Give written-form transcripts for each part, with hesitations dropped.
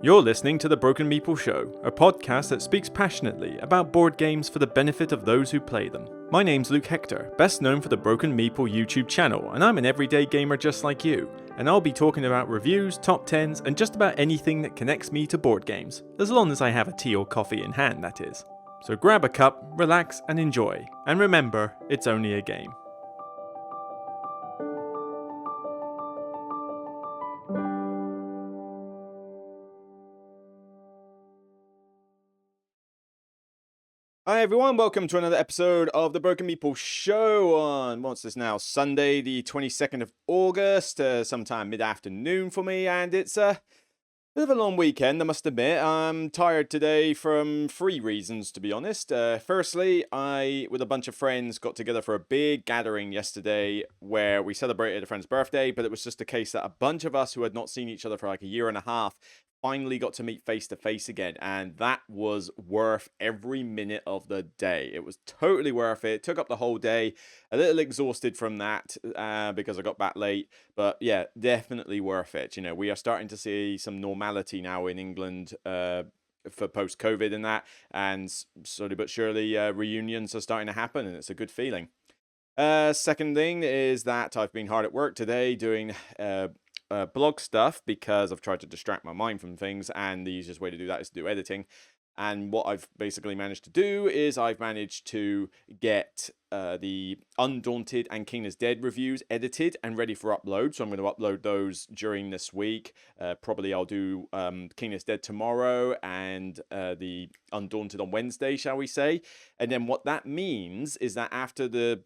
You're listening to The Broken Meeple Show, a podcast that speaks passionately about board games for the benefit of those who play them. My name's Luke Hector, best known for the Broken Meeple YouTube channel, and I'm an everyday gamer just like you. And I'll be talking about reviews, top 10s, and just about anything that connects me to board games, as long as I have a tea or coffee in hand, that is. So grab a cup, relax, and enjoy. And remember, it's only a game. Hi everyone, welcome to another episode of the Broken Meeple Show on, what's this now, Sunday the 22nd of August, sometime mid-afternoon for me, and it's a bit of a long weekend, I must admit. I'm tired today from three reasons, to be honest. Firstly, I, with a bunch of friends, got together for a big gathering yesterday where we celebrated a friend's birthday, but it was just a case that a bunch of us who had not seen each other for like a year and a half finally got to meet face to face again, and that was worth every minute of the day. It was totally worth it. Took up the whole day. A little exhausted from that because I got back late, but yeah, definitely worth it. You know, we are starting to see some normality now in England for post-COVID and that, and slowly but surely reunions are starting to happen, and it's a good feeling. Second thing is that I've been hard at work today doing blog stuff because I've tried to distract my mind from things, and the easiest way to do that is to do editing. And what I've basically managed to do is I've managed to get the Undaunted and King is Dead reviews edited and ready for upload. So I'm going to upload those during this week. Probably I'll do King is Dead tomorrow and the Undaunted on Wednesday, shall we say. And then what that means is that after the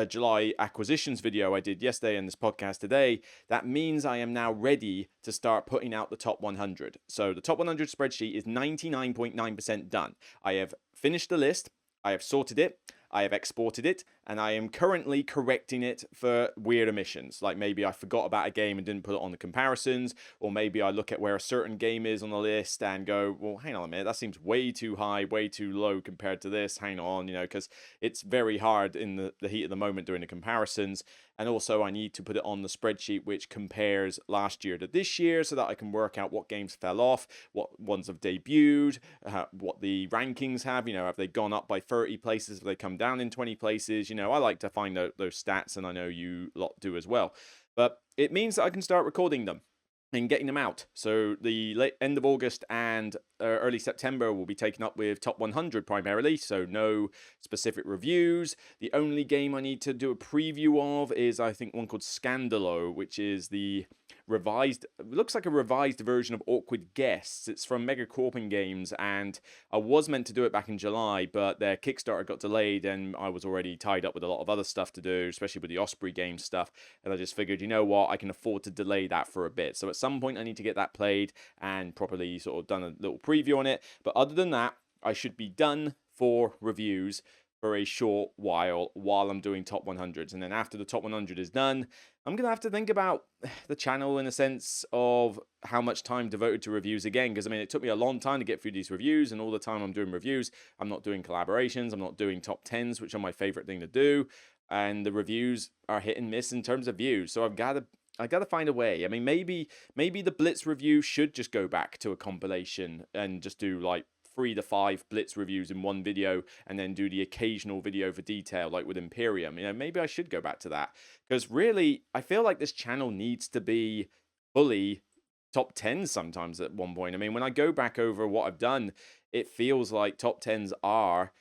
July acquisitions video I did yesterday and this podcast today, that means I am now ready to start putting out the top 100. So the top 100 spreadsheet is 99.9% done. I have finished the list, I have sorted it, I have exported it, and I am currently correcting it for weird omissions. Like maybe I forgot about a game and didn't put it on the comparisons, or maybe I look at where a certain game is on the list and go, well, hang on a minute, that seems way too high, way too low compared to this. Hang on, you know, because it's very hard in the heat of the moment doing the comparisons. And also I need to put it on the spreadsheet which compares last year to this year so that I can work out what games fell off, what ones have debuted, what the rankings have, you know, have they gone up by 30 places, have they come down in 20 places? You know, I like to find out those stats, and I know you lot do as well. But it means that I can start recording them and getting them out. So the end of August and early September will be taken up with top 100 primarily, so no specific reviews. The only game I need to do a preview of is, I think, one called Scandalo, which is the revised, looks like a revised version of Awkward Guests. It's from Megacorping Games, and I was meant to do it back in July, but their Kickstarter got delayed, and I was already tied up with a lot of other stuff to do, especially with the Osprey game stuff, and I just figured, you know what, I can afford to delay that for a bit. So at some point I need to get that played and properly sort of done a little preview on it, but other than that, I should be done for reviews for a short while I'm doing top 100s. And then after the top 100 is done, I'm going to have to think about the channel in a sense of how much time devoted to reviews again, because I mean, it took me a long time to get through these reviews, and all the time I'm doing reviews, I'm not doing collaborations, I'm not doing top 10s, which are my favorite thing to do, and the reviews are hit and miss in terms of views. So I gotta find a way. I mean, maybe the Blitz review should just go back to a compilation and just do like 3 to 5 Blitz reviews in one video, and then do the occasional video for detail like with Imperium. You know, maybe I should go back to that, because really I feel like this channel needs to be fully top 10s sometimes at one point. I mean, when I go back over what I've done, it feels like top 10s are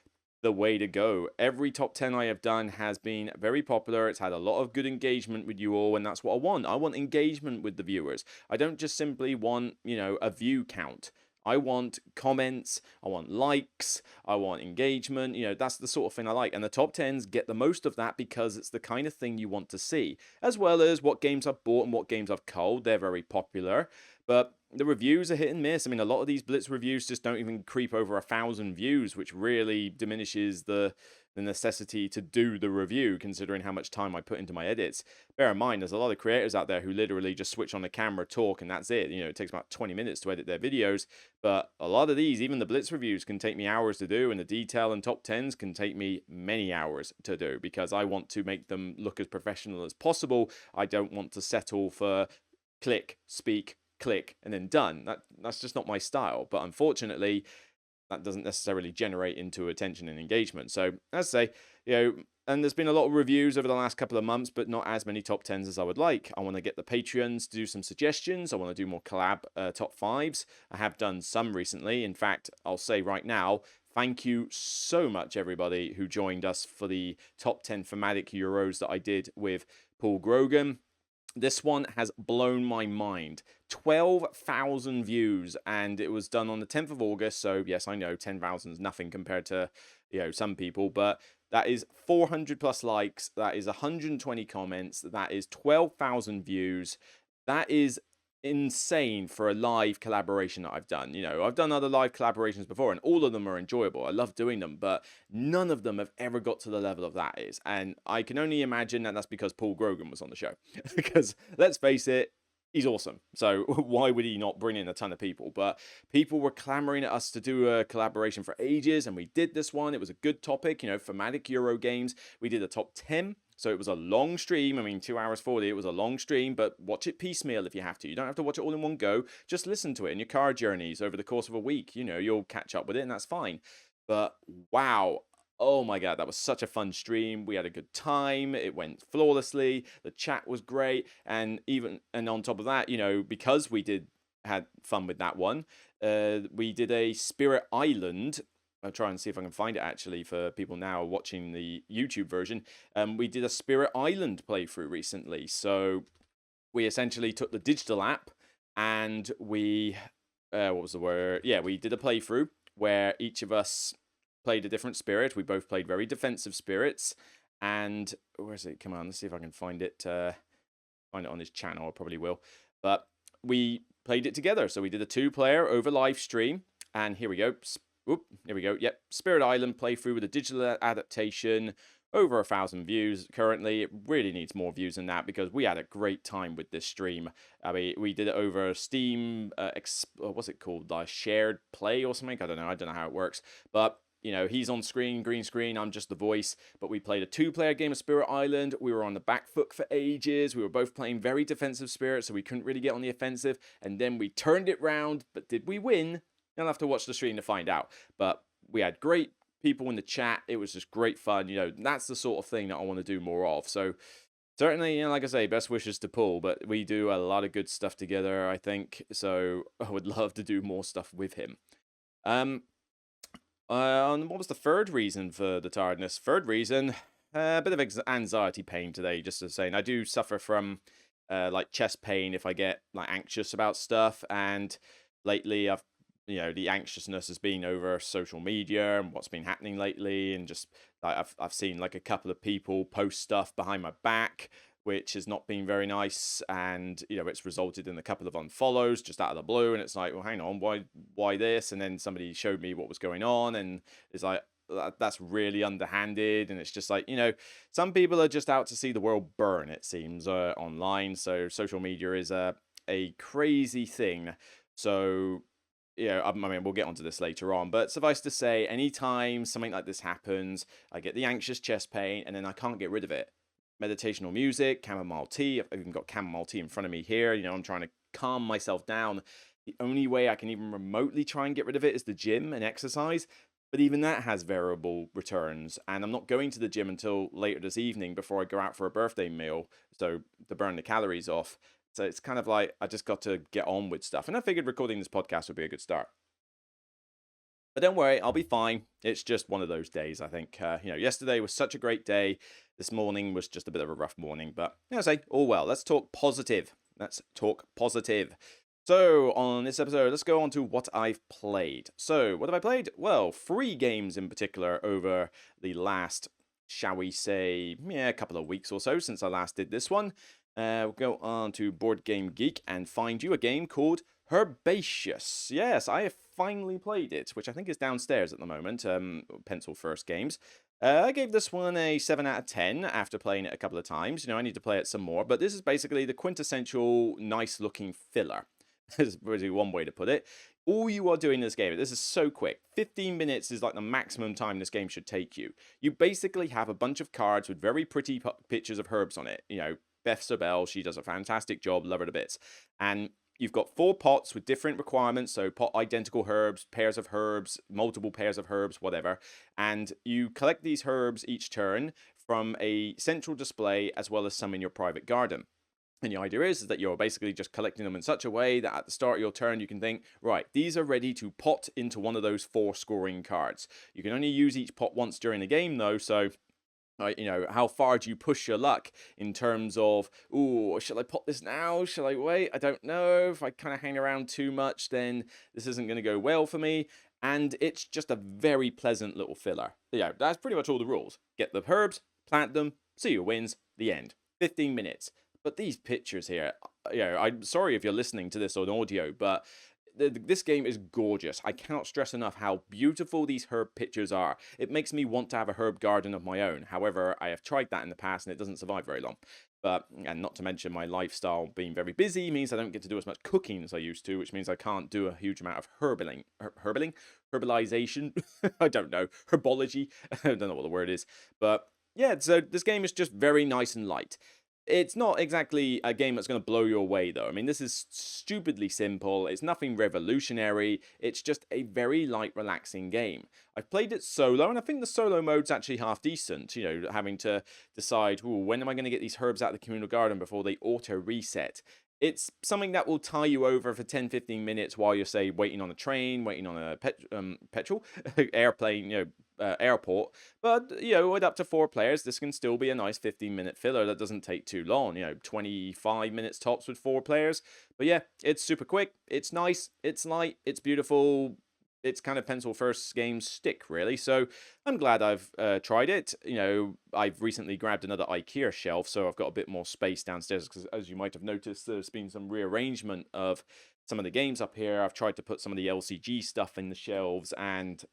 the way to go. Every top 10 I have done has been very popular. It's had a lot of good engagement with you all, and that's what I want. I want engagement with the viewers. I don't just simply want, you know, a view count. I want comments, I want likes, I want engagement. You know, that's the sort of thing I like. And the top 10s get the most of that because it's the kind of thing you want to see, as well as what games I've bought and what games I've culled. They're very popular. But the reviews are hit and miss. I mean, a lot of these Blitz reviews just don't even creep over 1,000 views, which really diminishes the necessity to do the review, considering how much time I put into my edits. Bear in mind, there's a lot of creators out there who literally just switch on the camera, talk, and that's it. You know, it takes about 20 minutes to edit their videos, but a lot of these, even the Blitz reviews, can take me hours to do, and the detail and top 10s can take me many hours to do, because I want to make them look as professional as possible. I don't want to settle for click, speak, click, and then done. That's just not my style. But unfortunately, that doesn't necessarily generate into attention and engagement. So, as I say, and there's been a lot of reviews over the last couple of months, but not as many top 10s as I would like. I want to get the Patreons to do some suggestions. I want to do more collab top 5s. I have done some recently. In fact, I'll say right now, thank you so much, everybody who joined us for the top 10 thematic Euros that I did with Paul Grogan. This one has blown my mind. 12,000 views, and it was done on the 10th of August. So, yes, I know 10,000 is nothing compared to, some people, but that is 400 plus likes. That is 120 comments. That is 12,000 views. That is insane for a live collaboration that I've done. I've done other live collaborations before, and all of them are enjoyable. I love doing them, but none of them have ever got to the level of that is. And I can only imagine that that's because Paul Grogan was on the show. Because let's face it, he's awesome. So why would he not bring in a ton of people? But people were clamoring at us to do a collaboration for ages, and we did this one. It was a good topic, thematic Euro games. We did a top 10. So it was a long stream. I mean, 2 hours 40, it was a long stream, but watch it piecemeal if you have to. You don't have to watch it all in one go. Just listen to it in your car journeys over the course of a week. You'll catch up with it, and that's fine. But wow. Oh my God, that was such a fun stream. We had a good time. It went flawlessly. The chat was great. And on top of that, because we had fun with that one, we did a Spirit Island. I'll try and see if I can find it actually for people now watching the YouTube version. We did a Spirit Island playthrough recently. So we essentially took the digital app and we, what was the word? Yeah, we did a playthrough where each of us played a different spirit. We both played very defensive spirits. And where is it? Come on, let's see if I can find it. Find it on his channel. I probably will. But we played it together. So we did a 2-player over live stream. And here we go. Here we go. Yep, Spirit Island playthrough with a digital adaptation. Over 1,000 views currently. It really needs more views than that because we had a great time with this stream. I mean, we did it over Steam. What's it called? Like shared play or something? I don't know how it works. But he's on screen, green screen, I'm just the voice. But we played a 2-player game of Spirit Island. We were on the back foot for ages. We were both playing very defensive spirits, so we couldn't really get on the offensive. And then we turned it round, but did we win? You'll have to watch the stream to find out. But we had great people in the chat. It was just great fun. That's the sort of thing that I want to do more of. So certainly, like I say, best wishes to Paul. But we do a lot of good stuff together, I think. So I would love to do more stuff with him. What was the third reason for the tiredness? Third reason, a bit of anxiety pain today, just to say. And I do suffer from like chest pain if I get like anxious about stuff. And lately I've the anxiousness has been over social media and what's been happening lately, and just like I've seen like a couple of people post stuff behind my back, which has not been very nice, and it's resulted in a couple of unfollows just out of the blue, and it's like, well, hang on, why this? And then somebody showed me what was going on, and it's like, that's really underhanded, and it's just like, some people are just out to see the world burn, it seems, online. So social media is a crazy thing. So I mean, we'll get onto this later on, but suffice to say, anytime something like this happens, I get the anxious chest pain, and then I can't get rid of it. Meditational music, chamomile tea. I've even got chamomile tea in front of me here. I'm trying to calm myself down. The only way I can even remotely try and get rid of it is the gym and exercise, but even that has variable returns, and I'm not going to the gym until later this evening before I go out for a birthday meal, so to burn the calories off. So it's kind of like I just got to get on with stuff. And I figured recording this podcast would be a good start. But don't worry, I'll be fine. It's just one of those days, I think. Yesterday was such a great day. This morning was just a bit of a rough morning. But, I say, all well. Let's talk positive. So, on this episode, let's go on to what I've played. So, what have I played? Well, 3 games in particular over the last, shall we say, a couple of weeks or so since I last did this one. We'll go on to boardgamegeek and find you a game called Herbaceous. Yes, I have finally played it, which I think is downstairs at the moment, Pencil First Games. I gave this one a 7 out of 10 after playing it a couple of times. I need to play it some more, but this is basically the quintessential nice-looking filler. Is really one way to put it. All you are doing in this game, this is so quick. 15 minutes is like the maximum time this game should take you. You basically have a bunch of cards with very pretty pictures of herbs on it. Beth Sobel, she does a fantastic job, love her to bits. And you've got 4 pots with different requirements, so pot identical herbs, pairs of herbs, multiple pairs of herbs, whatever, and you collect these herbs each turn from a central display as well as some in your private garden. And the idea is that you're basically just collecting them in such a way that at the start of your turn, you can think, right, these are ready to pot into one of those 4 scoring cards. You can only use each pot once during the game, though, so how far do you push your luck in terms of, ooh, shall I pop this now? Shall I wait? I don't know. If I kind of hang around too much, then this isn't going to go well for me. And it's just a very pleasant little filler. Yeah, that's pretty much all the rules. Get the herbs, plant them, see who wins, the end. 15 minutes. But these pictures here, I'm sorry if you're listening to this on audio, but this game is gorgeous. I cannot stress enough how beautiful these herb pictures are. It makes me want to have a herb garden of my own. However, I have tried that in the past and it doesn't survive very long. And not to mention my lifestyle being very busy means I don't get to do as much cooking as I used to, which means I can't do a huge amount of herbalization. I don't know, herbology. I don't know what the word is, but yeah. So this game is just very nice and light. It's not exactly a game that's going to blow you away, though. I mean, this is stupidly simple. It's nothing revolutionary. It's just a very light, relaxing game. I've played it solo, and I think the solo mode's actually half decent. Having to decide, when am I going to get these herbs out of the communal garden before they auto-reset? It's something that will tie you over for 10-15 minutes while you're, say, waiting on a train, waiting on a airplane, airport. But, with up to 4 players, this can still be a nice 15-minute filler that doesn't take too long. 25 minutes tops with 4 players. But yeah, it's super quick. It's nice. It's light. It's beautiful. It's kind of pencil first game stick, really. So I'm glad I've tried it. I've recently grabbed another IKEA shelf, so I've got a bit more space downstairs, because as you might have noticed, there's been some rearrangement of some of the games up here. I've tried to put some of the LCG stuff in the shelves, and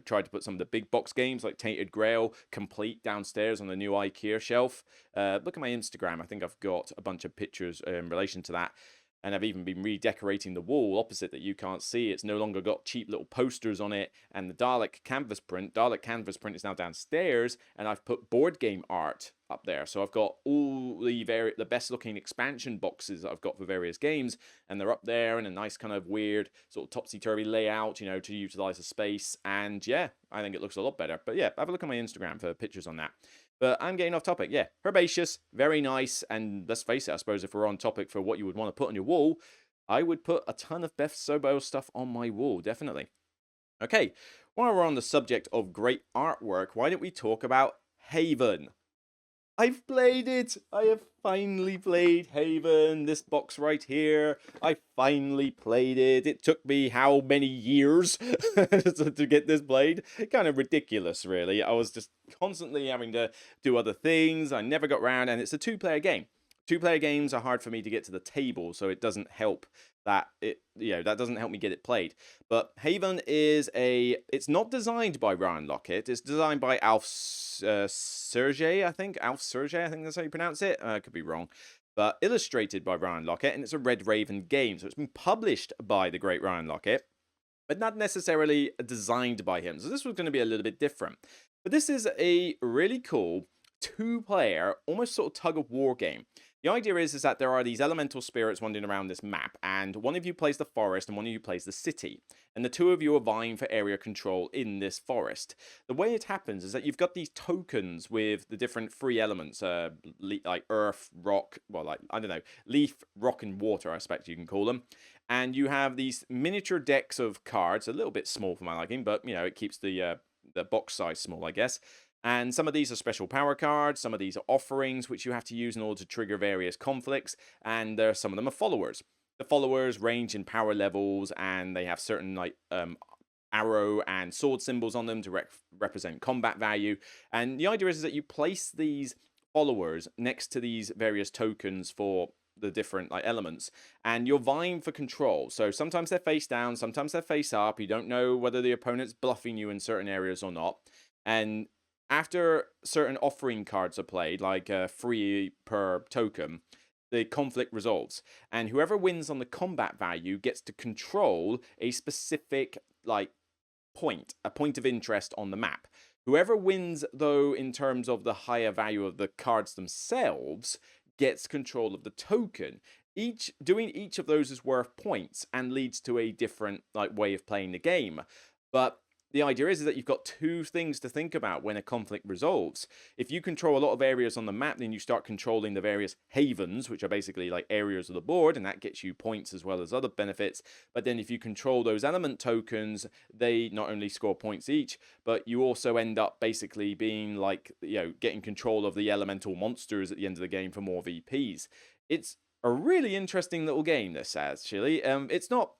tried to put some of the big box games like Tainted Grail complete downstairs on the new IKEA shelf. Look at my Instagram. I think I've got a bunch of pictures in relation to that. And I've even been redecorating the wall opposite that you can't see. It's no longer got cheap little posters on it. And the Dalek canvas print is now downstairs. And I've put board game art up there. So I've got all the best looking expansion boxes that I've got for various games. And they're up there in a nice kind of weird sort of topsy-turvy layout, to utilize the space. And yeah, I think it looks a lot better. But yeah, have a look at my Instagram for pictures on that. But I'm getting off topic. Yeah, Herbaceous, very nice. And let's face it, I suppose if we're on topic for what you would want to put on your wall, I would put a ton of Beth Sobo stuff on my wall, definitely. Okay, while we're on the subject of great artwork, why don't we talk about Haven? I've played it. I have finally played Haven. This box right here. I finally played it. It took me how many years to get this played? Kind of ridiculous, really. I was just constantly having to do other things. I never got round, and it's a 2-player game. 2-player games are hard for me to get to the table, so it doesn't help that that doesn't help me get it played. But Haven it's not designed by Ryan Lockett. It's designed by Alf Serge, I think. Alf Serge, I think that's how you pronounce it. I could be wrong. But illustrated by Ryan Lockett, and it's a Red Raven game. So it's been published by the great Ryan Lockett, but not necessarily designed by him. So this was going to be a little bit different. But this is a really cool 2-player, almost sort of tug-of-war game. The idea is that there are these elemental spirits wandering around this map, and one of you plays the forest and one of you plays the city. And the 2 of you are vying for area control in this forest. The way it happens is that you've got these tokens with the different 3 elements, like earth, rock, leaf, rock, and water, I expect you can call them. And you have these miniature decks of cards, a little bit small for my liking, but, it keeps the box size small, I guess. And some of these are special power cards, some of these are offerings which you have to use in order to trigger various conflicts, and some of them are followers. The followers range in power levels, and they have certain arrow and sword symbols on them to represent combat value. And the idea is that you place these followers next to these various tokens for the different elements, and you're vying for control. So sometimes they're face down, sometimes they're face up. You don't know whether the opponent's bluffing you in certain areas or not. And after certain offering cards are played, like 3 per token, the conflict resolves. And whoever wins on the combat value gets to control a specific point, a point of interest on the map. Whoever wins, though, in terms of the higher value of the cards themselves, gets control of the token. doing each of those is worth points and leads to a different like way of playing the game. But the idea is that you've got two things to think about when a conflict resolves. If you control a lot of areas on the map, then you start controlling the various havens, which are basically like areas of the board, and that gets you points as well as other benefits. But then if you control those element tokens, they not only score points each, but you also end up basically being like, getting control of the elemental monsters at the end of the game for more VPs. It's a really interesting little game, this actually. It's not,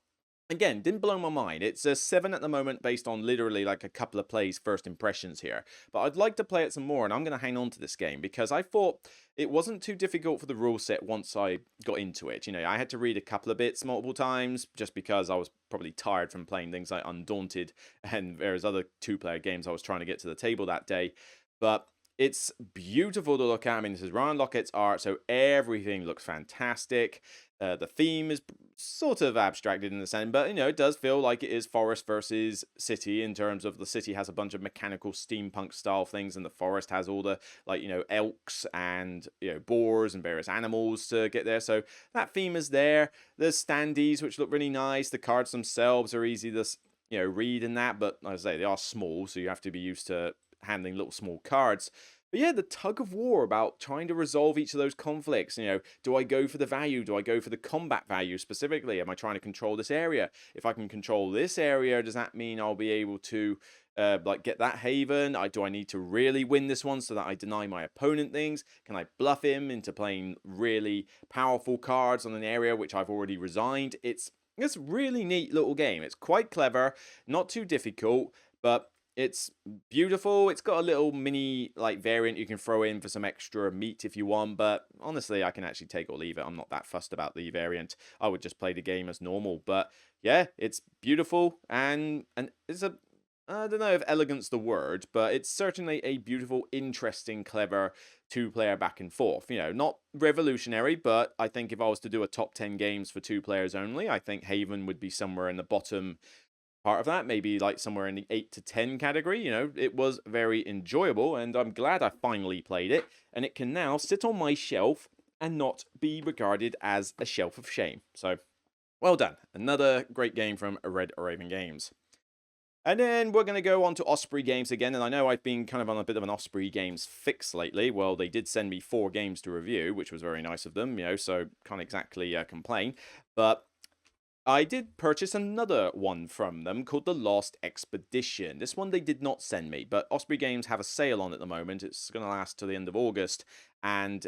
again, didn't blow my mind. It's a 7 at the moment based on literally like a couple of plays first impressions here. But I'd like to play it some more, and I'm going to hang on to this game because I thought it wasn't too difficult for the rule set once I got into it. I had to read a couple of bits multiple times just because I was probably tired from playing things like Undaunted and various other two-player games I was trying to get to the table that day. But it's beautiful to look at. I mean, this is Ryan Lockett's art, so everything looks fantastic. The theme is sort of abstracted in the sense, but it does feel like it is forest versus city in terms of the city has a bunch of mechanical steampunk style things, and the forest has all the elks and boars and various animals to get there. So that theme is there. There's standees which look really nice. The cards themselves are easy to read in that, but as I say, they are small, so you have to be used to handling little small cards. But yeah, the tug of war about trying to resolve each of those conflicts. Do I go for the value? Do I go for the combat value specifically? Am I trying to control this area? If I can control this area, does that mean I'll be able to get that haven? Do I need to really win this one so that I deny my opponent things? Can I bluff him into playing really powerful cards on an area which I've already resigned? It's a really neat little game. It's quite clever, not too difficult, but it's beautiful. It's got a little mini variant you can throw in for some extra meat if you want, but honestly, I can actually take or leave it. I'm not that fussed about the variant. I would just play the game as normal. But yeah, it's beautiful, and it's I don't know if elegant's the word, but it's certainly a beautiful, interesting, clever two-player back and forth. Not revolutionary, but I think if I was to do a top 10 games for two players only, I think Haven would be somewhere in the bottom part of that, maybe like somewhere in the 8 to 10 category. It was very enjoyable, and I'm glad I finally played it, and it can now sit on my shelf and not be regarded as a shelf of shame. So, well done. Another great game from Red Raven Games. And then we're going to go on to Osprey Games again, and I know I've been kind of on a bit of an Osprey Games fix lately. Well, they did send me 4 games to review, which was very nice of them, so can't exactly complain. But I did purchase another one from them called The Lost Expedition. This one they did not send me, but Osprey Games have a sale on at the moment. It's going to last to the end of August, and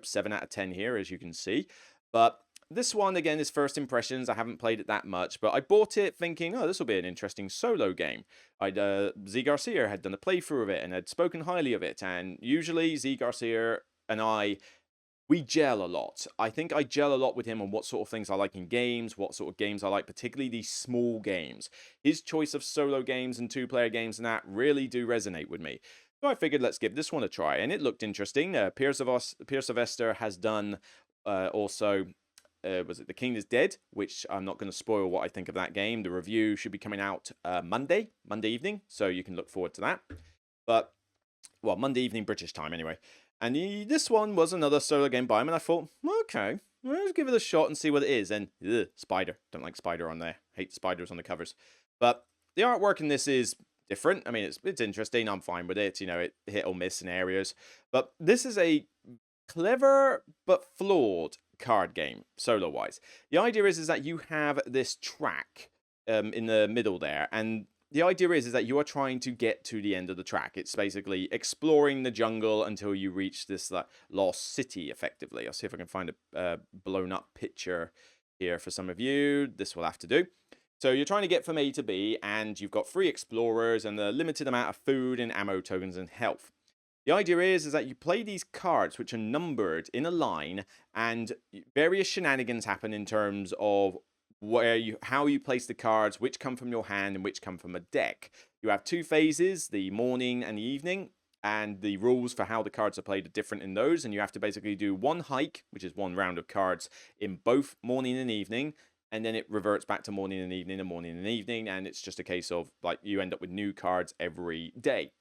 7 out of 10 here, as you can see. But this one, again, is first impressions. I haven't played it that much, but I bought it thinking, oh, this will be an interesting solo game. Z Garcia had done a playthrough of it and had spoken highly of it, and usually Z Garcia and we gel a lot. I think I gel a lot with him on what sort of things I like in games, what sort of games I like, particularly these small games. His choice of solo games and two-player games and that really do resonate with me. So I figured let's give this one a try, and it looked interesting. Pierre Sylvester has done also, was it The King is Dead, which I'm not going to spoil what I think of that game. The review should be coming out Monday evening, so you can look forward to that. But, well, Monday evening British time anyway. And this one was another solo game by him, and I thought, okay, let's give it a shot and see what it is. And spider, don't like spider on there. Hate spiders on the covers. But the artwork in this is different. I mean, it's interesting. I'm fine with it. It hit or miss in areas. But this is a clever but flawed card game, solo-wise. The idea is that you have this track in the middle there, and the idea is that you are trying to get to the end of the track. It's basically exploring the jungle until you reach this lost city, effectively. I'll see if I can find a blown-up picture here for some of you. This will have to do. So you're trying to get from A to B, and you've got 3 explorers and a limited amount of food and ammo tokens and health. The idea is that you play these cards which are numbered in a line, and various shenanigans happen in terms of how you place the cards, which come from your hand and which come from a deck. You have 2 phases, the morning and the evening, and the rules for how the cards are played are different in those, and you have to basically do 1 hike, which is 1 round of cards, in both morning and evening, and then it reverts back to morning and evening and morning and evening, and it's just a case of, you end up with new cards every day.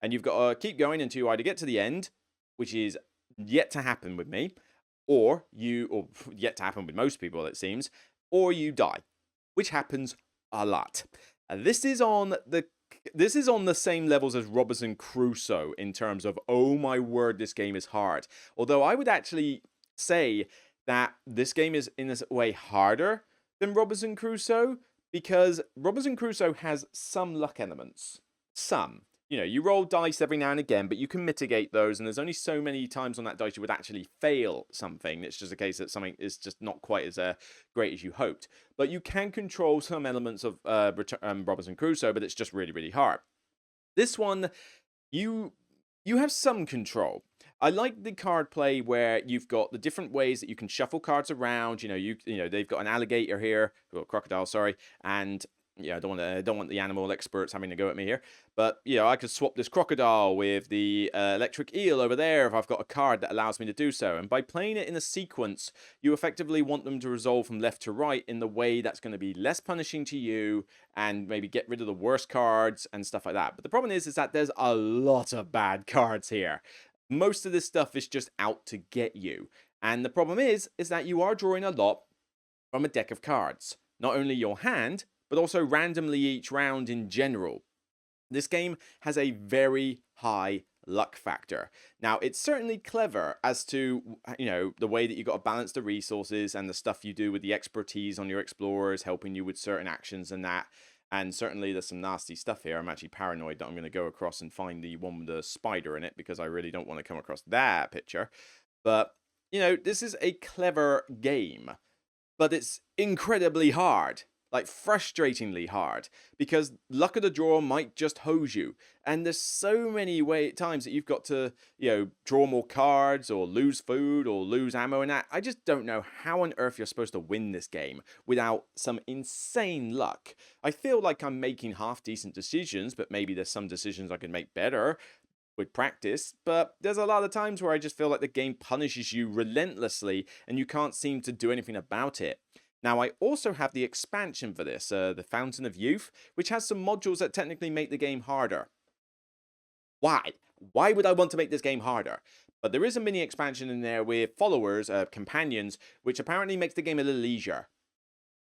And you've got to keep going until you either get to the end, which is yet to happen with me, or yet to happen with most people, it seems, or you die, which happens a lot. This is on the same levels as Robinson Crusoe in terms of, oh my word, this game is hard. Although I would actually say that this game is in a way harder than Robinson Crusoe, because Robinson Crusoe has some luck elements. Some. You roll dice every now and again, but you can mitigate those, and there's only so many times on that dice you would actually fail something. It's just a case that something is just not quite as great as you hoped. But you can control some elements of Robinson Crusoe, but it's just really, really hard. This one, you have some control. I like the card play where you've got the different ways that you can shuffle cards around. They've got an alligator here, or crocodile, sorry, and I don't want the animal experts having to go at me here. But I could swap this crocodile with the electric eel over there if I've got a card that allows me to do so. And by playing it in a sequence, you effectively want them to resolve from left to right in the way that's going to be less punishing to you, and maybe get rid of the worst cards and stuff like that. But the problem is that there's a lot of bad cards here. Most of this stuff is just out to get you. And the problem is that you are drawing a lot from a deck of cards. Not only your hand, but also randomly each round in general. This game has a very high luck factor. Now, it's certainly clever as to, the way that you got to balance the resources and the stuff you do with the expertise on your explorers, helping you with certain actions and that. And certainly there's some nasty stuff here. I'm actually paranoid that I'm going to go across and find the one with the spider in it, because I really don't want to come across that picture. But, this is a clever game, but it's incredibly hard. Like, frustratingly hard, because luck of the draw might just hose you. And there's so many times that you've got to, draw more cards, or lose food, or lose ammo and that. I just don't know how on earth you're supposed to win this game without some insane luck. I feel like I'm making half-decent decisions, but maybe there's some decisions I can make better with practice. But there's a lot of times where I just feel like the game punishes you relentlessly, and you can't seem to do anything about it. Now, I also have the expansion for this, the Fountain of Youth, which has some modules that technically make the game harder. Why? Why would I want to make this game harder? But there is a mini expansion in there with followers, companions, which apparently makes the game a little easier.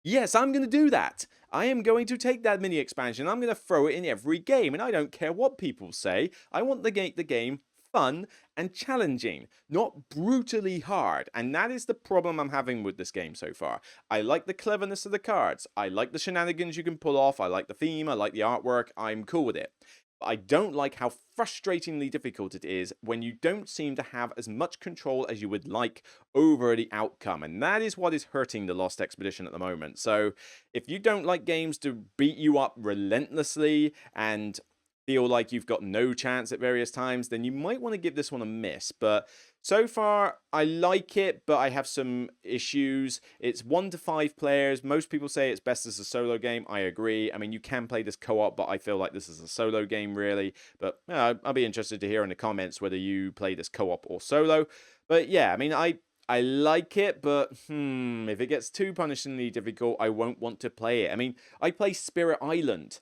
Yes, I'm going to do that. I am going to take that mini expansion. I'm going to throw it in every game, and I don't care what people say. I want to make the game fun and challenging, not brutally hard. And that is the problem I'm having with this game so far. I like the cleverness of the cards. I like the shenanigans you can pull off. I like the theme. I like the artwork. I'm cool with it. But I don't like how frustratingly difficult it is when you don't seem to have as much control as you would like over the outcome. And that is what is hurting the Lost Expedition at the moment. So if you don't like games to beat you up relentlessly and feel like you've got no chance at various times, then you might want to give this one a miss. But so far, I like it, but I have some issues. It's 1 to 5 players. Most people say it's best as a solo game. I agree. I mean, you can play this co-op, but I feel like this is a solo game, really. But I'll be interested to hear in the comments whether you play this co-op or solo. But yeah, I mean, I like it, but if it gets too punishingly difficult, I won't want to play it. I mean, I play Spirit Island,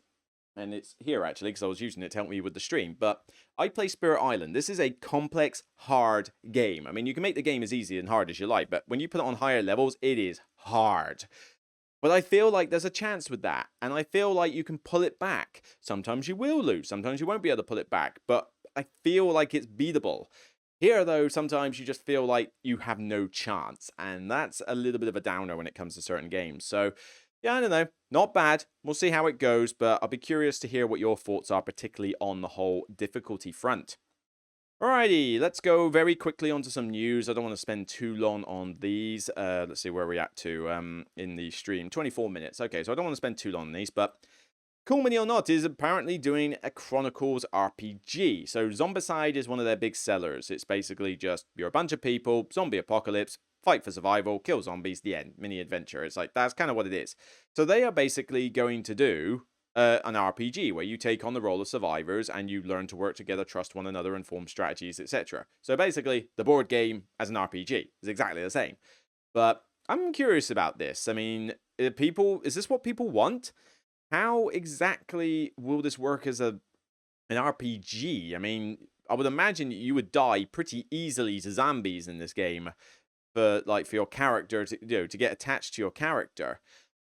and it's here actually because I was using it to help me with the stream. But I play Spirit Island. This is a complex, hard game. I mean, you can make the game as easy and hard as you like, but when you put it on higher levels, it is hard. But I feel like there's a chance with that, and I feel like you can pull it back. Sometimes you will lose, sometimes you won't be able to pull it back, but I feel like it's beatable. Here, though, sometimes you just feel like you have no chance, and that's a little bit of a downer when it comes to certain games. So yeah, I don't know. Not bad. We'll see how it goes, but I'll be curious to hear what your thoughts are, particularly on the whole difficulty front. Alrighty, let's go very quickly onto some news. I don't want to spend too long on these. Let's see where we're at to in the stream. 24 minutes. Okay, so I don't want to spend too long on these, but Cool Mini or Not is apparently doing a Chronicles RPG. So Zombicide is one of their big sellers. It's basically just, you're a bunch of people, zombie apocalypse, fight for survival, kill zombies, the end, mini adventure. It's like, that's kind of what it is. So they are basically going to do an RPG where you take on the role of survivors and you learn to work together, trust one another, and form strategies, etc. So basically, the board game as an RPG is exactly the same. But I'm curious about this. I mean, is this what people want? How exactly will this work as an RPG? I mean, I would imagine you would die pretty easily to zombies in this game. for your character to get attached to your character.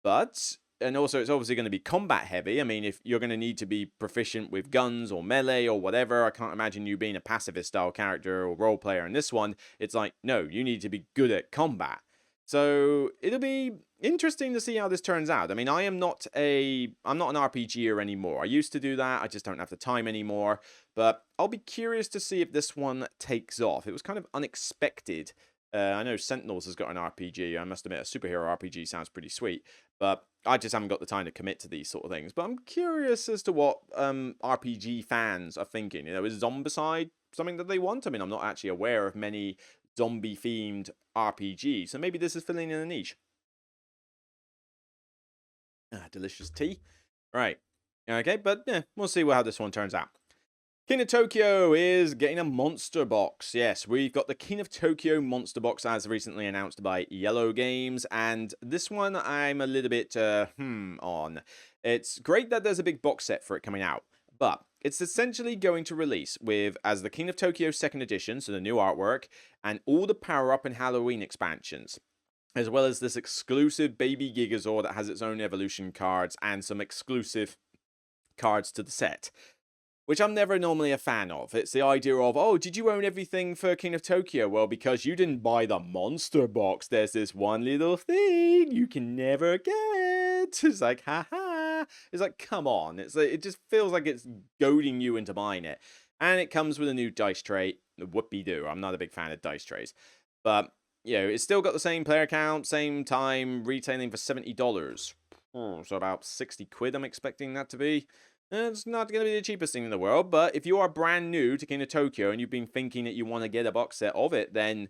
But and also it's obviously going to be combat heavy. I mean, if you're going to need to be proficient with guns or melee or whatever, I can't imagine you being a pacifist style character or role player in this one. It's like, no, you need to be good at combat. So it'll be interesting to see how this turns out. I mean, I'm not an RPGer anymore. I used to do that. I just don't have the time anymore. But I'll be curious to see if this one takes off. It was kind of unexpected. I know Sentinels has got an RPG. I must admit, a superhero RPG sounds pretty sweet. But I just haven't got the time to commit to these sort of things. But I'm curious as to what RPG fans are thinking. Is Zombicide something that they want? I mean, I'm not actually aware of many zombie-themed RPGs. So maybe this is filling in a niche. Delicious tea. Right. Okay, but yeah, we'll see how this one turns out. King of Tokyo is getting a monster box. Yes, we've got the King of Tokyo monster box as recently announced by Yellow Games, and this one I'm a little bit on. It's great that there's a big box set for it coming out, but it's essentially going to release with as the King of Tokyo 2nd edition, so the new artwork, and all the power-up and Halloween expansions, as well as this exclusive Baby Gigazord that has its own evolution cards and some exclusive cards to the set, which I'm never normally a fan of. It's the idea of, oh, did you own everything for King of Tokyo? Well, because you didn't buy the monster box, there's this one little thing you can never get. It's like, haha. It's like, come on. It just feels like it's goading you into buying it. And it comes with a new dice tray. Whoopie-doo. I'm not a big fan of dice trays. But, it's still got the same player count, same time, retailing for $70. So about 60 quid I'm expecting that to be. It's not going to be the cheapest thing in the world, but if you are brand new to King of Tokyo and you've been thinking that you want to get a box set of it, then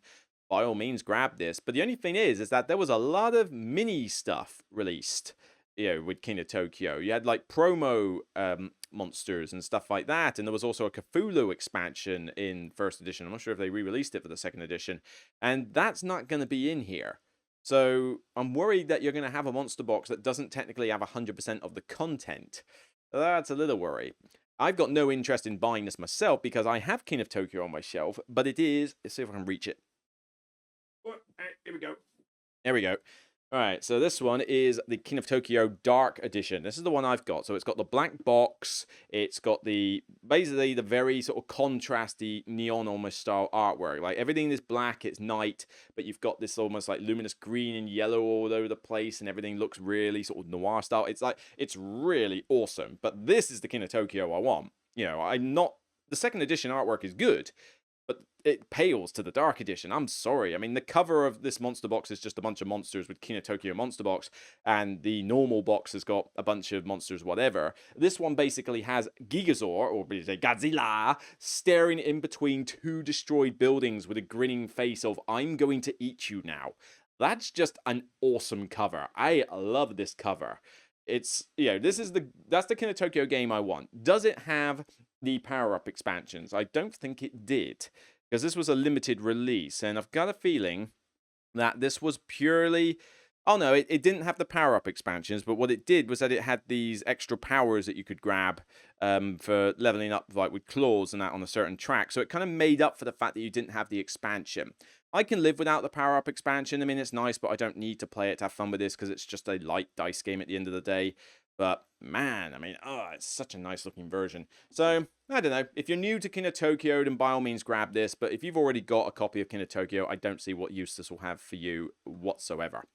by all means grab this. But the only thing is that there was a lot of mini stuff released, with King of Tokyo. You had like promo monsters and stuff like that, and there was also a Cthulhu expansion in 1st edition. I'm not sure if they re-released it for the 2nd edition, and that's not going to be in here. So I'm worried that you're going to have a monster box that doesn't technically have 100% of the content. That's a little worry. I've got no interest in buying this myself because I have King of Tokyo on my shelf, but it is... Let's see if I can reach it. Here we go. There we go. All right, so this one is the King of Tokyo Dark Edition. This is the one I've got. So it's got the black box. It's got basically the very sort of contrasty neon almost style artwork. Like everything is black, it's night, but you've got this almost like luminous green and yellow all over the place, and everything looks really sort of noir style. It's really awesome. But this is the King of Tokyo I want. I'm not... The 2nd edition artwork is good, but it pales to the Dark Edition. I'm sorry. I mean, the cover of this monster box is just a bunch of monsters with King of Tokyo monster box, and the normal box has got a bunch of monsters, whatever. This one basically has Gigazor, or Godzilla, staring in between 2 destroyed buildings with a grinning face of, I'm going to eat you now. That's just an awesome cover. I love this cover. It's, that's the King of Tokyo game I want. Does it have the power-up expansions? I don't think it did, because this was a limited release, and I've got a feeling that this was purely... Oh no, it didn't have the power-up expansions, but what it did was that it had these extra powers that you could grab for leveling up, like with claws and that on a certain track, so it kind of made up for the fact that you didn't have the expansion. I can live without the power-up expansion. I mean, it's nice, but I don't need to play it to have fun with this, because it's just a light dice game at the end of the day. But, man, I mean, it's such a nice-looking version. So, I don't know. If you're new to King of Tokyo, then by all means grab this. But if you've already got a copy of King of Tokyo, I don't see what use this will have for you whatsoever.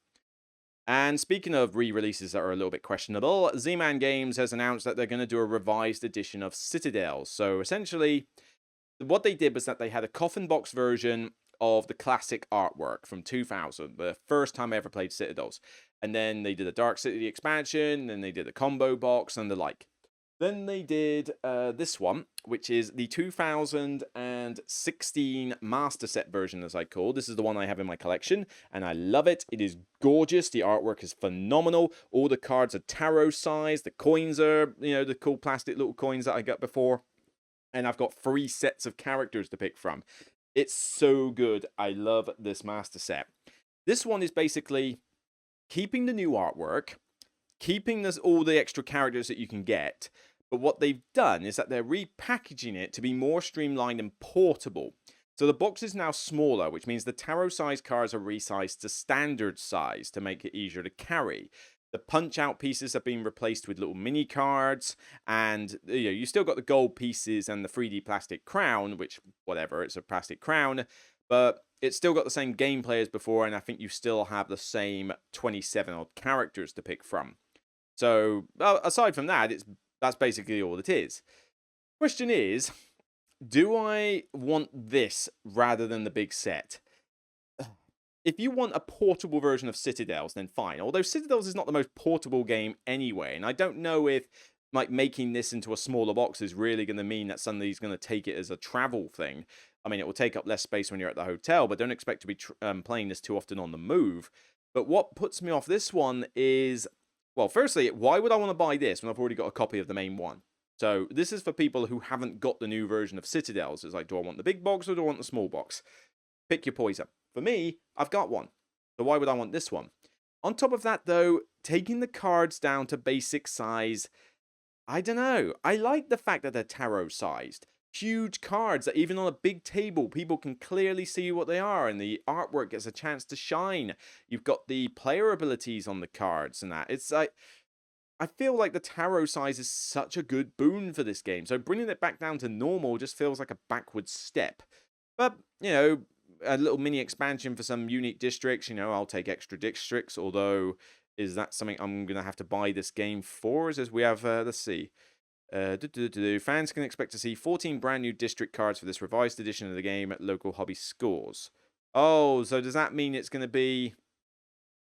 And speaking of re-releases that are a little bit questionable, Z-Man Games has announced that they're going to do a revised edition of Citadels. So, essentially, what they did was that they had a coffin box version of the classic artwork from 2000, the first time I ever played Citadels. And then they did a Dark City expansion, then they did a combo box and the like. Then they did this one, which is the 2016 Master Set version, as I call. This is the one I have in my collection, and I love it. It is gorgeous. The artwork is phenomenal. All the cards are tarot size. The coins are, the cool plastic little coins that I got before. And I've got 3 sets of characters to pick from. It's so good. I love this Master Set. This one is basically keeping the new artwork, keeping all the extra characters that you can get, but what they've done is that they're repackaging it to be more streamlined and portable. So the box is now smaller, which means the tarot size cards are resized to standard size to make it easier to carry. The punch out pieces have been replaced with little mini cards, and you still got the gold pieces and the 3D plastic crown, which, whatever, it's a plastic crown, but it's still got the same gameplay as before, and I think you still have the same 27 odd characters to pick from. So, aside from that, that's basically all it is. Question is, do I want this rather than the big set? If you want a portable version of Citadels, then fine. Although Citadels is not the most portable game anyway, and I don't know if making this into a smaller box is really going to mean that suddenly he's going to take it as a travel thing. I mean, it will take up less space when you're at the hotel, but don't expect to be playing this too often on the move. But what puts me off this one is, well, firstly, why would I want to buy this when I've already got a copy of the main one? So this is for people who haven't got the new version of Citadels. It's like, do I want the big box or do I want the small box? Pick your poison. For me, I've got one. So why would I want this one? On top of that, though, taking the cards down to basic size, I don't know. I like the fact that they're tarot sized. Huge cards that even on a big table, people can clearly see what they are, and the artwork gets a chance to shine. You've got the player abilities on the cards and that. It's like, I feel like the tarot size is such a good boon for this game. So bringing it back down to normal just feels like a backward step. But, a little mini expansion for some unique districts. I'll take extra districts, although is that something I'm going to have to buy this game for? As we have, let's see. Fans can expect to see 14 brand new district cards for this revised edition of the game at local hobby stores. Oh, so does that mean it's going to be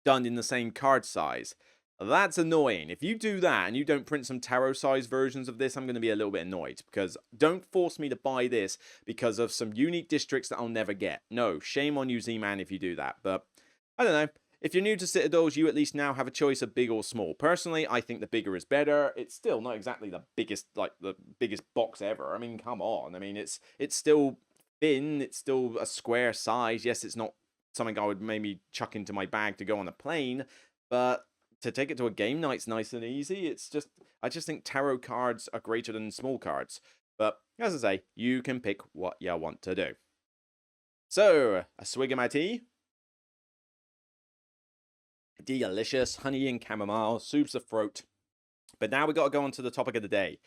done in the same card size? That's annoying. If you do that and you don't print some tarot size versions of this, I'm going to be a little bit annoyed, because don't force me to buy this because of some unique districts that I'll never get. No, shame on you, Z-Man, if you do that. But I don't know. If you're new to Citadels, you at least now have a choice of big or small. Personally, I think the bigger is better. It's still not exactly the biggest box ever. I mean, come on. I mean, it's still thin. It's still a square size. Yes, it's not something I would maybe chuck into my bag to go on a plane, but to take it to a game night's nice and easy. I just think tarot cards are greater than small cards. But as I say, you can pick what you want to do. So, a swig of my tea. Delicious honey and chamomile, soothes the throat. But now we got to go on to the topic of the day.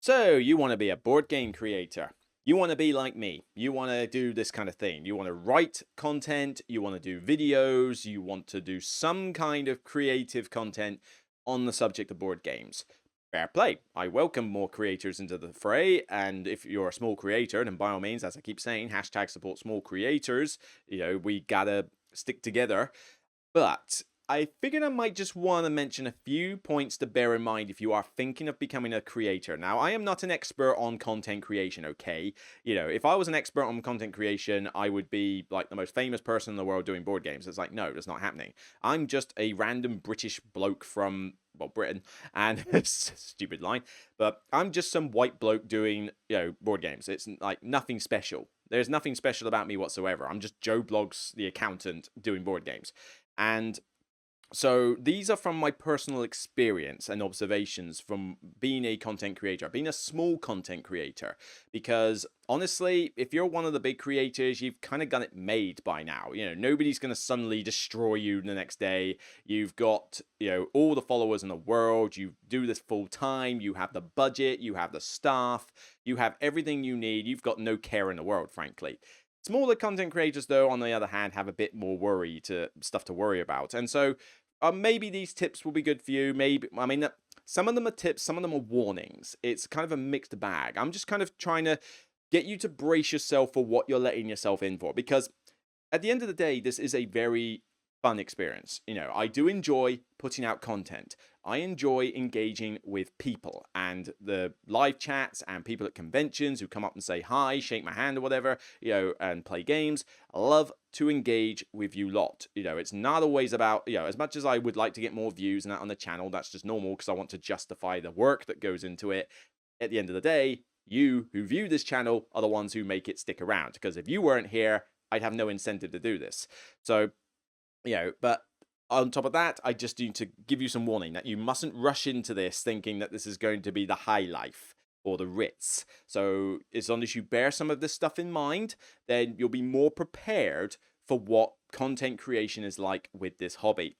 So, you want to be a board game creator. You want to be like me. You want to do this kind of thing. You want to write content. You want to do videos. You want to do some kind of creative content on the subject of board games. Fair play. I welcome more creators into the fray. And if you're a small creator, then by all means, as I keep saying, hashtag support small creators. We gotta stick together. But I figured I might just want to mention a few points to bear in mind if you are thinking of becoming a creator. Now, I am not an expert on content creation, okay? If I was an expert on content creation, I would be like the most famous person in the world doing board games. It's like, no, that's not happening. I'm just a random British bloke from, well, Britain, and stupid line, but I'm just some white bloke doing, board games. It's like nothing special. There's nothing special about me whatsoever. I'm just Joe Blogs, the accountant, doing board games. And so these are from my personal experience and observations from being a content creator, being a small content creator. Because honestly, if you're one of the big creators, you've kind of got it made by now. Nobody's going to suddenly destroy you the next day. You've got, all the followers in the world. You do this full time. You have the budget. You have the staff. You have everything you need. You've got no care in the world, frankly. Smaller content creators, though, on the other hand, have a bit more stuff to worry about. And so maybe these tips will be good for you. Some of them are tips, some of them are warnings. It's kind of a mixed bag. I'm just kind of trying to get you to brace yourself for what you're letting yourself in for. Because at the end of the day, this is a very fun experience. I do enjoy putting out content. I enjoy engaging with people and the live chats and people at conventions who come up and say hi, shake my hand or whatever, and play games. I love to engage with you lot. It's not always about, as much as I would like to get more views and that on the channel, that's just normal because I want to justify the work that goes into it. At the end of the day, you who view this channel are the ones who make it stick around, because if you weren't here, I'd have no incentive to do this. So, but on top of that, I just need to give you some warning that you mustn't rush into this thinking that this is going to be the high life, or the Ritz. So as long as you bear some of this stuff in mind, then you'll be more prepared for what content creation is like with this hobby.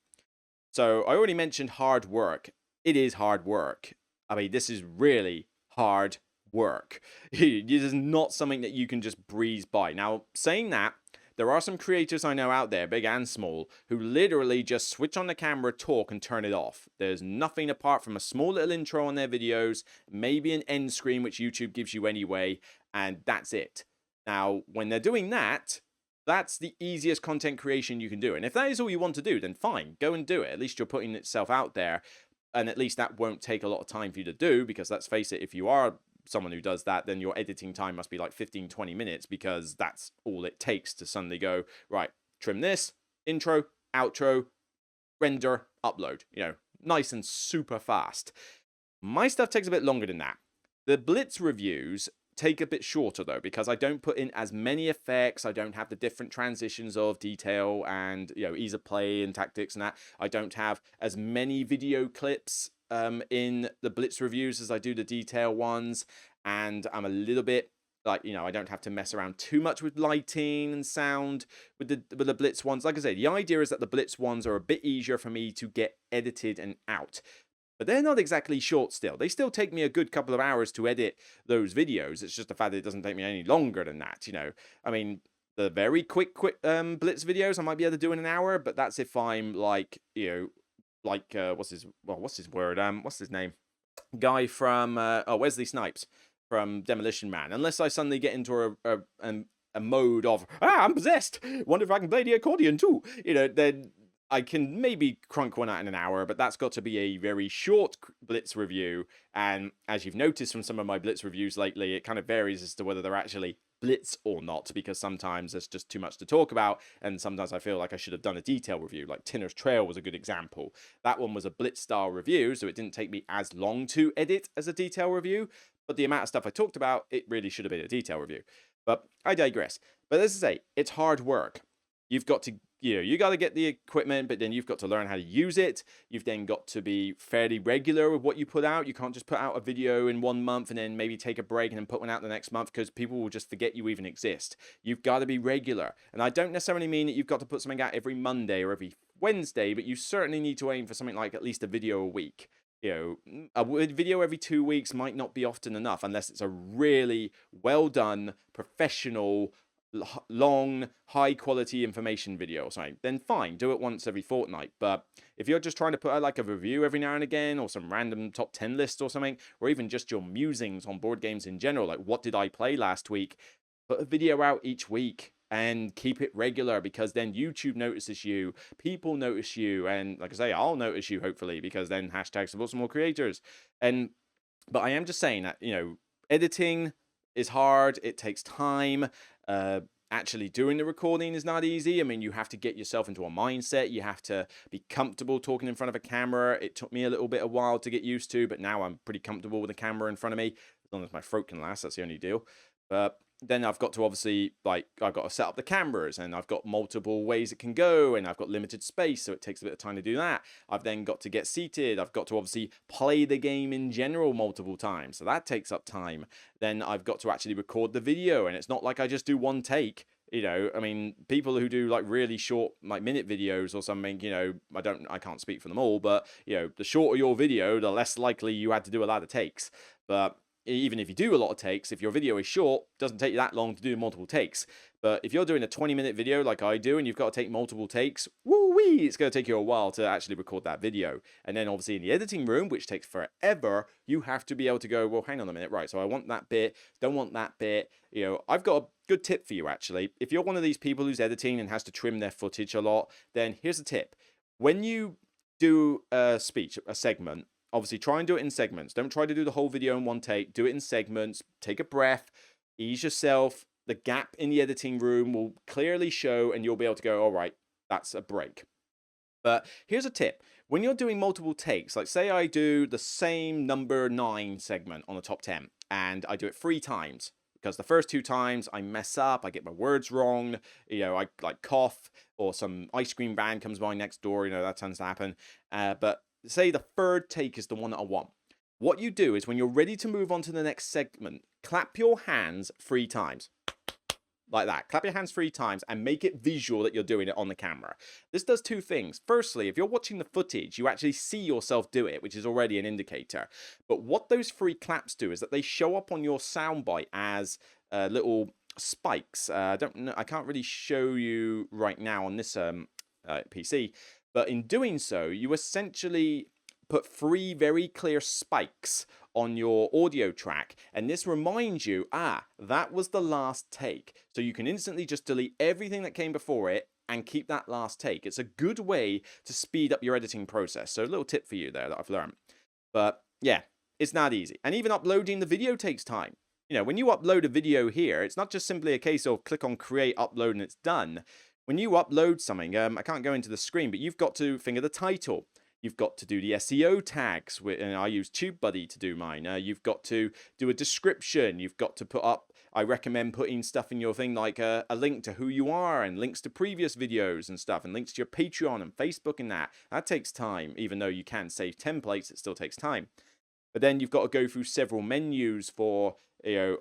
So I already mentioned hard work. It is hard work. I mean, this is really hard work. This is not something that you can just breeze by. Now, saying that, there are some creators I know out there, big and small, who literally just switch on the camera, talk, and turn it off. There's nothing apart from a small little intro on their videos, maybe an end screen, which YouTube gives you anyway, and that's it. Now, when they're doing that, that's the easiest content creation you can do. And if that is all you want to do, then fine, go and do it. At least you're putting itself out there. And at least that won't take a lot of time for you to do, because let's face it, if you are someone who does that, then your editing time must be like 15-20 minutes, because that's all it takes to suddenly go, right, trim this, intro, outro, render, upload. Nice and super fast. My stuff takes a bit longer than that. The Blitz reviews take a bit shorter though, because I don't put in as many effects. I don't have the different transitions of detail and ease of play and tactics and that. I don't have as many video clips in the Blitz reviews as I do the detail ones, and I'm a little bit like, I don't have to mess around too much with lighting and sound with the Blitz ones. Like I said, the idea is that the Blitz ones are a bit easier for me to get edited and out. But they're not exactly short still. They still take me a good couple of hours to edit those videos. It's just the fact that it doesn't take me any longer than that, I mean, the very quick Blitz videos I might be able to do in an hour, but that's if I'm like, what's his name? Guy from Wesley Snipes from Demolition Man. Unless I suddenly get into a mode of, I'm possessed, wonder if I can play the accordion too, then I can maybe crunk one out in an hour, but that's got to be a very short Blitz review. And as you've noticed from some of my Blitz reviews lately, it kind of varies as to whether they're actually Blitz or not, because sometimes there's just too much to talk about, and sometimes I feel like I should have done a detail review. Like Tinner's Trail was a good example. That one was a Blitz style review, so it didn't take me as long to edit as a detail review, but the amount of stuff I talked about, it really should have been a detail review. But I digress. But as I say, it's hard work. You've got to, you got to get the equipment, but then you've got to learn how to use it. You've then got to be fairly regular with what you put out. You can't just put out a video in 1 month and then maybe take a break and then put one out the next month, because people will just forget you even exist. You've got to be regular. And I don't necessarily mean that you've got to put something out every Monday or every Wednesday, but you certainly need to aim for something like at least a video a week. A video every 2 weeks might not be often enough unless it's a really well done, professional, long, high quality information video or something. Then fine, do it once every fortnight. But if you're just trying to put out like a review every now and again, or some random top 10 list or something, or even just your musings on board games in general, like what did I play last week, put a video out each week and keep it regular, because then YouTube notices you, people notice you, and like I say, I'll notice you hopefully, because then hashtag support some more creators. But I am just saying that, editing is hard, it takes time. Actually doing the recording is not easy. I mean, you have to get yourself into a mindset. You have to be comfortable talking in front of a camera. It took me a little bit a while to get used to, but now I'm pretty comfortable with a camera in front of me, as long as my throat can last. That's the only deal. But then I've got to obviously, I've got to set up the cameras, and I've got multiple ways it can go, and I've got limited space, so it takes a bit of time to do that. I've then got to get seated. I've got to obviously play the game in general multiple times, so that takes up time. Then I've got to actually record the video, and it's not like I just do one take. I mean, people who do like really short, like minute videos or something, I can't speak for them all, but the shorter your video, the less likely you had to do a lot of takes. But even if you do a lot of takes, if your video is short, it doesn't take you that long to do multiple takes. But if you're doing a 20-minute video like I do, and you've got to take multiple takes, woo-wee, it's going to take you a while to actually record that video. And then obviously in the editing room, which takes forever, you have to be able to go, well, hang on a minute, right, so I want that bit, don't want that bit. I've got a good tip for you, actually. If you're one of these people who's editing and has to trim their footage a lot, then here's a tip. When you do a speech, a segment, obviously try and do it in segments. Don't try to do the whole video in one take. Do it in segments. Take a breath. Ease yourself. The gap in the editing room will clearly show, and you'll be able to go, all right, that's a break. But here's a tip. When you're doing multiple takes, like say I do the same number 9 segment on the top 10, and I do it 3 times, because the first 2 times I mess up, I get my words wrong, I like cough, or some ice cream van comes by next door, that tends to happen. But say the third take is the one that I want. What you do is when you're ready to move on to the next segment, clap your hands 3 times. Like that. Clap your hands 3 times and make it visual that you're doing it on the camera. This does 2 things. Firstly, if you're watching the footage, you actually see yourself do it, which is already an indicator. But what those 3 claps do is that they show up on your soundbite as little spikes. I don't know. I can't really show you right now on this PC. But in doing so, you essentially put 3 very clear spikes on your audio track, and this reminds you, that was the last take. So you can instantly just delete everything that came before it and keep that last take. It's a good way to speed up your editing process. So a little tip for you there that I've learned. But yeah, it's not easy. And even uploading the video takes time. You know, when you upload a video here, it's not just simply a case of click on create, upload, and it's done. When you upload something, I can't go into the screen, but you've got to finger the title. You've got to do the SEO tags, and I use TubeBuddy to do mine. You've got to do a description. You've got to put up, I recommend putting stuff in your thing like a link to who you are and links to previous videos and stuff and links to your Patreon and Facebook and that. That takes time. Even though you can save templates, it still takes time. But then you've got to go through several menus for,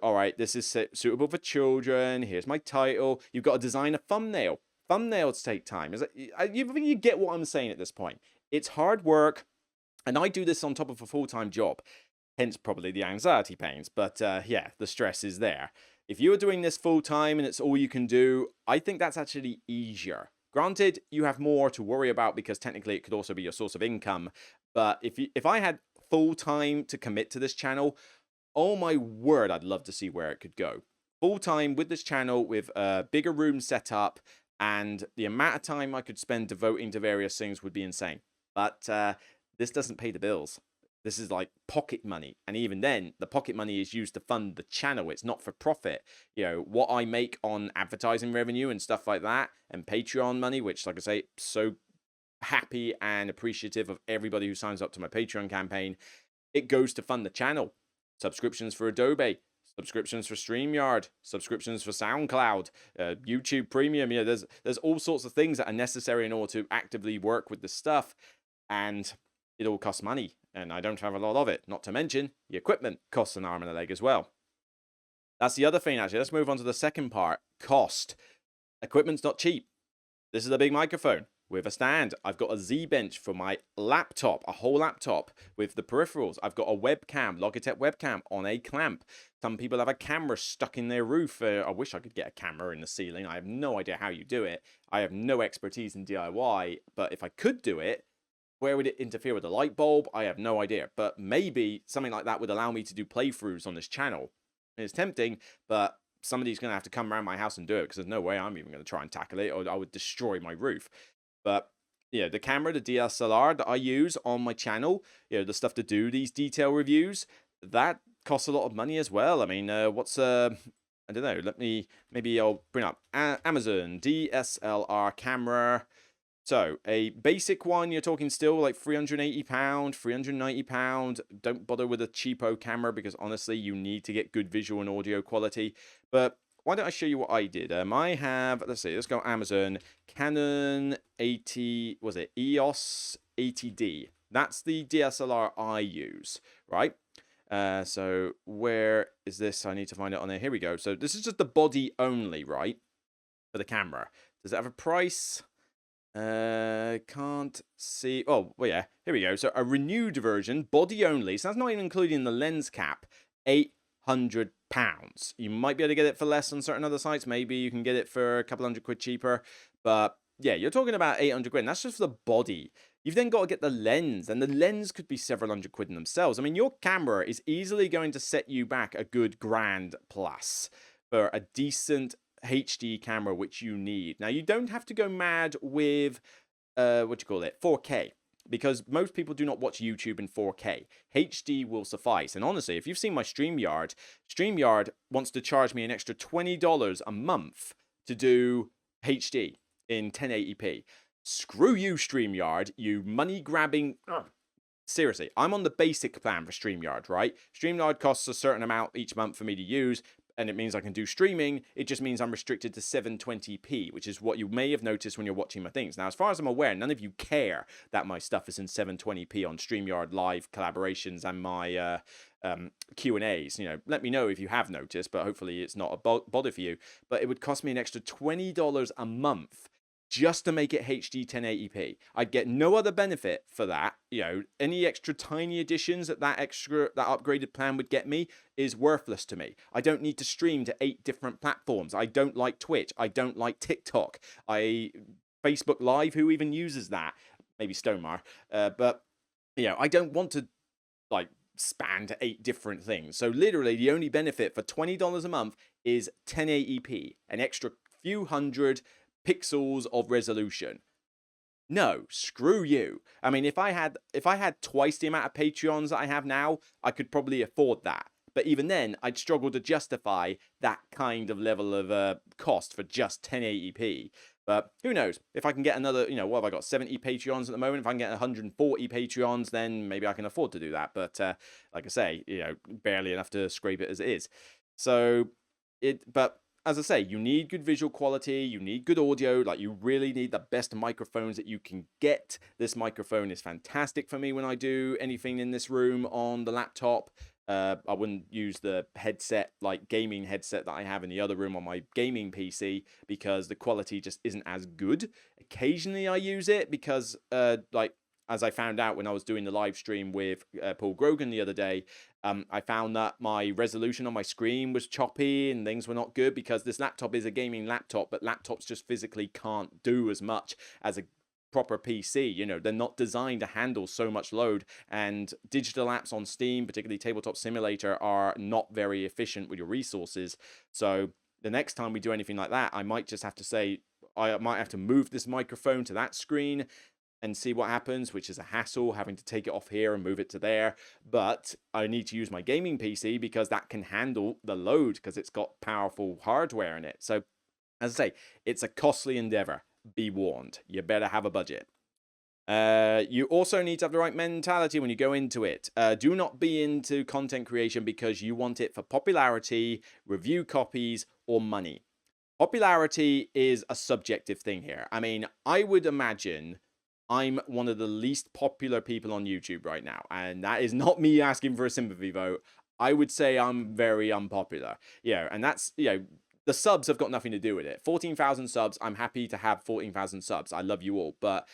all right, this is suitable for children. Here's my title. You've got to design a thumbnail. Thumbnails take time. You get what I'm saying at this point. It's hard work, and I do this on top of a full-time job, hence probably the anxiety pains, but yeah, the stress is there. If you are doing this full-time and it's all you can do, I think that's actually easier. Granted, you have more to worry about because technically it could also be your source of income, but if I had full-time to commit to this channel, oh my word, I'd love to see where it could go. Full-time with this channel, with a bigger room set up, and the amount of time I could spend devoting to various things would be insane. But this doesn't pay the bills. This is like pocket money. And even then, the pocket money is used to fund the channel. It's not for profit. You know, what I make on advertising revenue and stuff like that, and Patreon money, which, like I say, so happy and appreciative of everybody who signs up to my Patreon campaign, it goes to fund the channel. Subscriptions for Adobe, subscriptions for StreamYard, subscriptions for SoundCloud, YouTube Premium. You know, there's all sorts of things that are necessary in order to actively work with the stuff. And it all costs money, and I don't have a lot of it. Not to mention, the equipment costs an arm and a leg as well. That's the other thing, actually. Let's move on to the second part. Cost. Equipment's not cheap. This is a big microphone with a stand. I've got a Z-Bench for my laptop, a whole laptop with the peripherals. I've got a webcam, Logitech webcam on a clamp. Some people have a camera stuck in their roof. I wish I could get a camera in the ceiling. I have no idea how you do it. I have no expertise in DIY, but if I could do it, where would it interfere with the light bulb? I have no idea. But maybe something like that would allow me to do playthroughs on this channel. It's tempting, but somebody's going to have to come around my house and do it because there's no way I'm even going to try and tackle it, or I would destroy my roof. But yeah, the camera, the DSLR that I use on my channel, you know, the stuff to do these detail reviews, that costs a lot of money as well. I mean, I don't know, maybe I'll bring up Amazon DSLR camera. So, a basic one, you're talking still like £380, £390. Don't bother with a cheapo camera because honestly, you need to get good visual and audio quality. But why don't I show you what I did? I have, let's go Amazon, Canon 80, was it EOS 80D? That's the DSLR I use, right? So, where is this? I need to find it on there. Here we go. So, this is just the body only, right? For the camera. Does it have a price? Can't see. Oh, well, yeah. Here we go. So a renewed version, body only. So that's not even including the lens cap. £800. You might be able to get it for less on certain other sites. Maybe you can get it for a couple £100 cheaper. But yeah, you're talking about 800 quid. And that's just for the body. You've then got to get the lens, and the lens could be several £100 in themselves. I mean, your camera is easily going to set you back a good grand plus for a decent HD camera, which you need. Now, you don't have to go mad with 4K, because most people do not watch YouTube in 4K. HD will suffice. And honestly, if you've seen my StreamYard wants to charge me an extra $20 a month to do HD in 1080p. Screw you, StreamYard, you money grabbing. Seriously, I'm on the basic plan for StreamYard, right? StreamYard costs a certain amount each month for me to use. and it means I can do streaming. It just means I'm restricted to 720p, which is what you may have noticed when you're watching my things. Now, as far as I'm aware, none of you care that my stuff is in 720p on StreamYard Live collaborations and my Q&As. Let me know if you have noticed, but hopefully it's not a bother for you. But it would cost me an extra $20 a month just to make it HD 1080p. I'd get no other benefit for that. Any extra tiny additions that upgraded plan would get me is worthless to me. I don't need to stream to 8 different platforms. I don't like Twitch. I don't like TikTok. Facebook Live, who even uses that? Maybe Stonemar. But I don't want to span to 8 different things. So literally the only benefit for $20 a month is 1080p, an extra few hundred pixels of resolution. No, screw you. I mean, if I had twice the amount of Patreons that I have now, I could probably afford that. But even then, I'd struggle to justify that kind of level of cost for just 1080p. But who knows? If I can get another, what have I got? 70 Patreons at the moment. If I can get 140 Patreons, then maybe I can afford to do that. But like I say, barely enough to scrape it as it is. So but as I say, you need good visual quality, you need good audio, you really need the best microphones that you can get. This microphone is fantastic for me when I do anything in this room on the laptop. I wouldn't use the headset, gaming headset that I have in the other room on my gaming PC, because the quality just isn't as good. Occasionally I use it because, as I found out when I was doing the live stream with Paul Grogan the other day, I found that my resolution on my screen was choppy and things were not good, because this laptop is a gaming laptop, but laptops just physically can't do as much as a proper PC. They're not designed to handle so much load, and digital apps on Steam, particularly Tabletop Simulator, are not very efficient with your resources. So the next time we do anything like that, I might just have to say, I might have to move this microphone to that screen and see what happens, which is a hassle, having to take it off here and move it to there. But I need to use my gaming PC because that can handle the load, because it's got powerful hardware in it. So, as I say, it's a costly endeavor. Be warned. You better have a budget. You also need to have the right mentality when you go into it. Do not be into content creation because you want it for popularity, review copies, or money. Popularity is a subjective thing here. I mean, I would imagine I'm one of the least popular people on YouTube right now, and that is not me asking for a sympathy vote. I would say I'm very unpopular. And that's, the subs have got nothing to do with it. 14,000 subs, I'm happy to have 14,000 subs. I love you all. But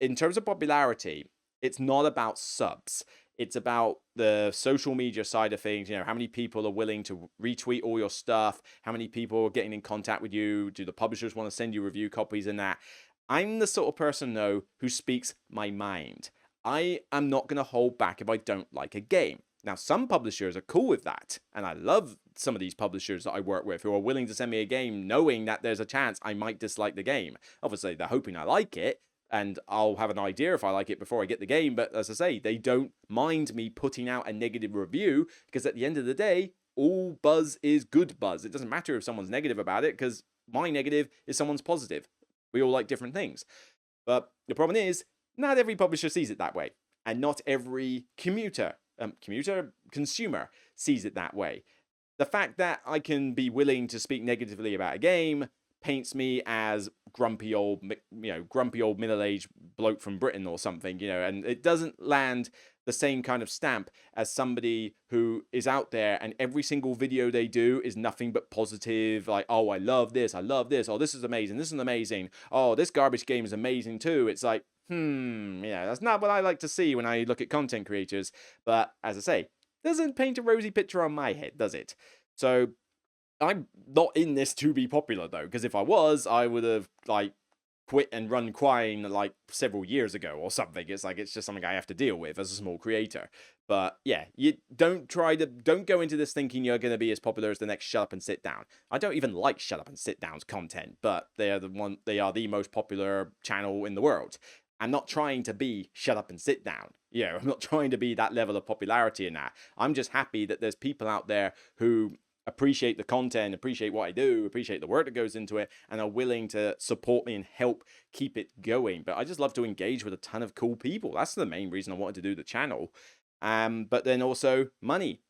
in terms of popularity, it's not about subs. It's about the social media side of things. How many people are willing to retweet all your stuff? How many people are getting in contact with you? Do the publishers want to send you review copies and that? I'm the sort of person, though, who speaks my mind. I am not going to hold back if I don't like a game. Now, some publishers are cool with that, and I love some of these publishers that I work with who are willing to send me a game knowing that there's a chance I might dislike the game. Obviously, they're hoping I like it, and I'll have an idea if I like it before I get the game, but as I say, they don't mind me putting out a negative review, because at the end of the day, all buzz is good buzz. It doesn't matter if someone's negative about it, because my negative is someone's positive. We all like different things. But the problem is, not every publisher sees it that way, and not every consumer sees it that way. The fact that I can be willing to speak negatively about a game paints me as grumpy old middle-aged bloke from Britain or something, and it doesn't land the same kind of stamp as somebody who is out there and every single video they do is nothing but positive, oh, I love this, oh, this is amazing, oh, this garbage game is amazing too. It's that's not what I like to see when I look at content creators. But as I say, doesn't paint a rosy picture on my head, does it? So I'm not in this to be popular, though, because if I was, I would have quit and run crying several years ago or something. It's just something I have to deal with as a small creator. But yeah, you don't go into this thinking you're going to be as popular as the next Shut Up and Sit Down. I don't even like Shut Up and Sit Down's content, but they are the most popular channel in the world. I'm not trying to be Shut Up and Sit Down. I'm not trying to be that level of popularity in that. I'm just happy that there's people out there who appreciate the content, appreciate what I do, appreciate the work that goes into it, and are willing to support me and help keep it going. But I just love to engage with a ton of cool people. That's the main reason I wanted to do the channel. But then also money.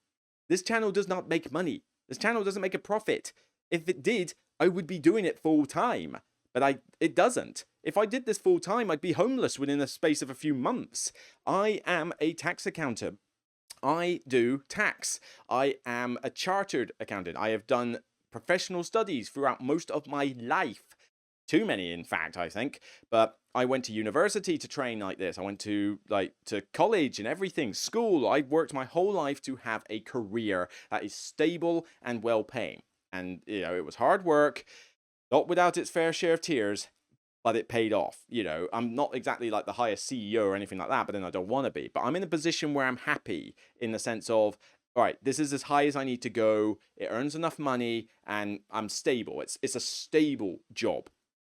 This channel does not make money. This channel doesn't make a profit. If it did, I would be doing it full time. But it doesn't. If I did this full time, I'd be homeless within the space of a few months. I am a tax accountant. I do tax. I am a chartered accountant. I have done professional studies throughout most of my life. Too many, in fact, I think. But I went to university to train like this. I went to college and everything, school. I worked my whole life to have a career that is stable and well paying. And it was hard work, not without its fair share of tears, but it paid off. I'm not exactly like the highest CEO or anything like that, but then I don't want to be. But I'm in a position where I'm happy in the sense of, all right, this is as high as I need to go. It earns enough money and I'm stable. It's a stable job.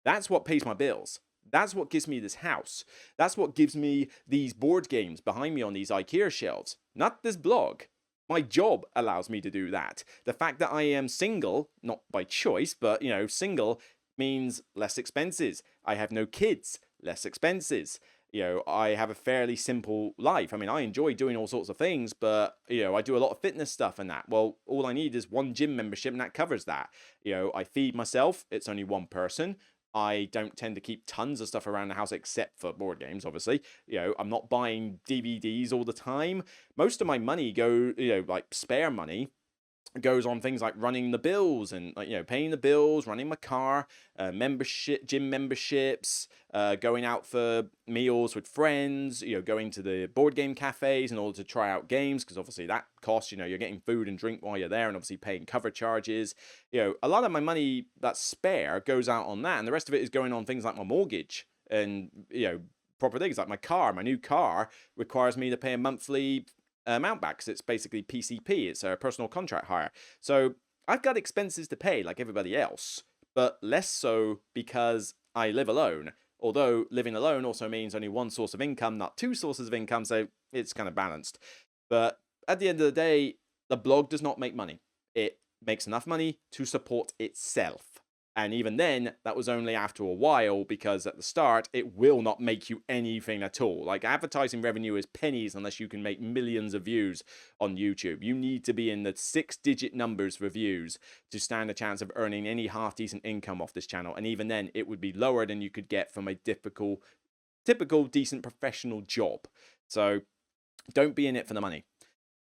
That's what pays my bills. That's what gives me this house. That's what gives me these board games behind me on these IKEA shelves. Not this blog. My job allows me to do that. The fact that I am single, not by choice, but, single means less expenses. I have no kids, less expenses. I have a fairly simple life. I mean, I enjoy doing all sorts of things, but, I do a lot of fitness stuff and that. Well, all I need is one gym membership and that covers that. I feed myself. It's only one person. I don't tend to keep tons of stuff around the house except for board games, obviously. I'm not buying DVDs all the time. Most of my money like spare money, goes on things like running the bills and paying the bills, running my car, gym memberships, going out for meals with friends, going to the board game cafes in order to try out games, because obviously that costs, you're getting food and drink while you're there, and obviously paying cover charges. A lot of my money that's spare goes out on that, and the rest of it is going on things like my mortgage and proper things like my car. My new car requires me to pay a monthly amount back, because it's basically PCP. It's a personal contract hire. So I've got expenses to pay like everybody else, but less so because I live alone. Although living alone also means only one source of income, not two sources of income, so it's kind of balanced. But at the end of the day, the blog does not make money. It makes enough money to support itself. And even then, that was only after a while, because at the start, it will not make you anything at all. Like, advertising revenue is pennies unless you can make millions of views on YouTube. You need to be in the 6-digit numbers for views to stand a chance of earning any half-decent income off this channel. And even then, it would be lower than you could get from a typical, decent professional job. So don't be in it for the money.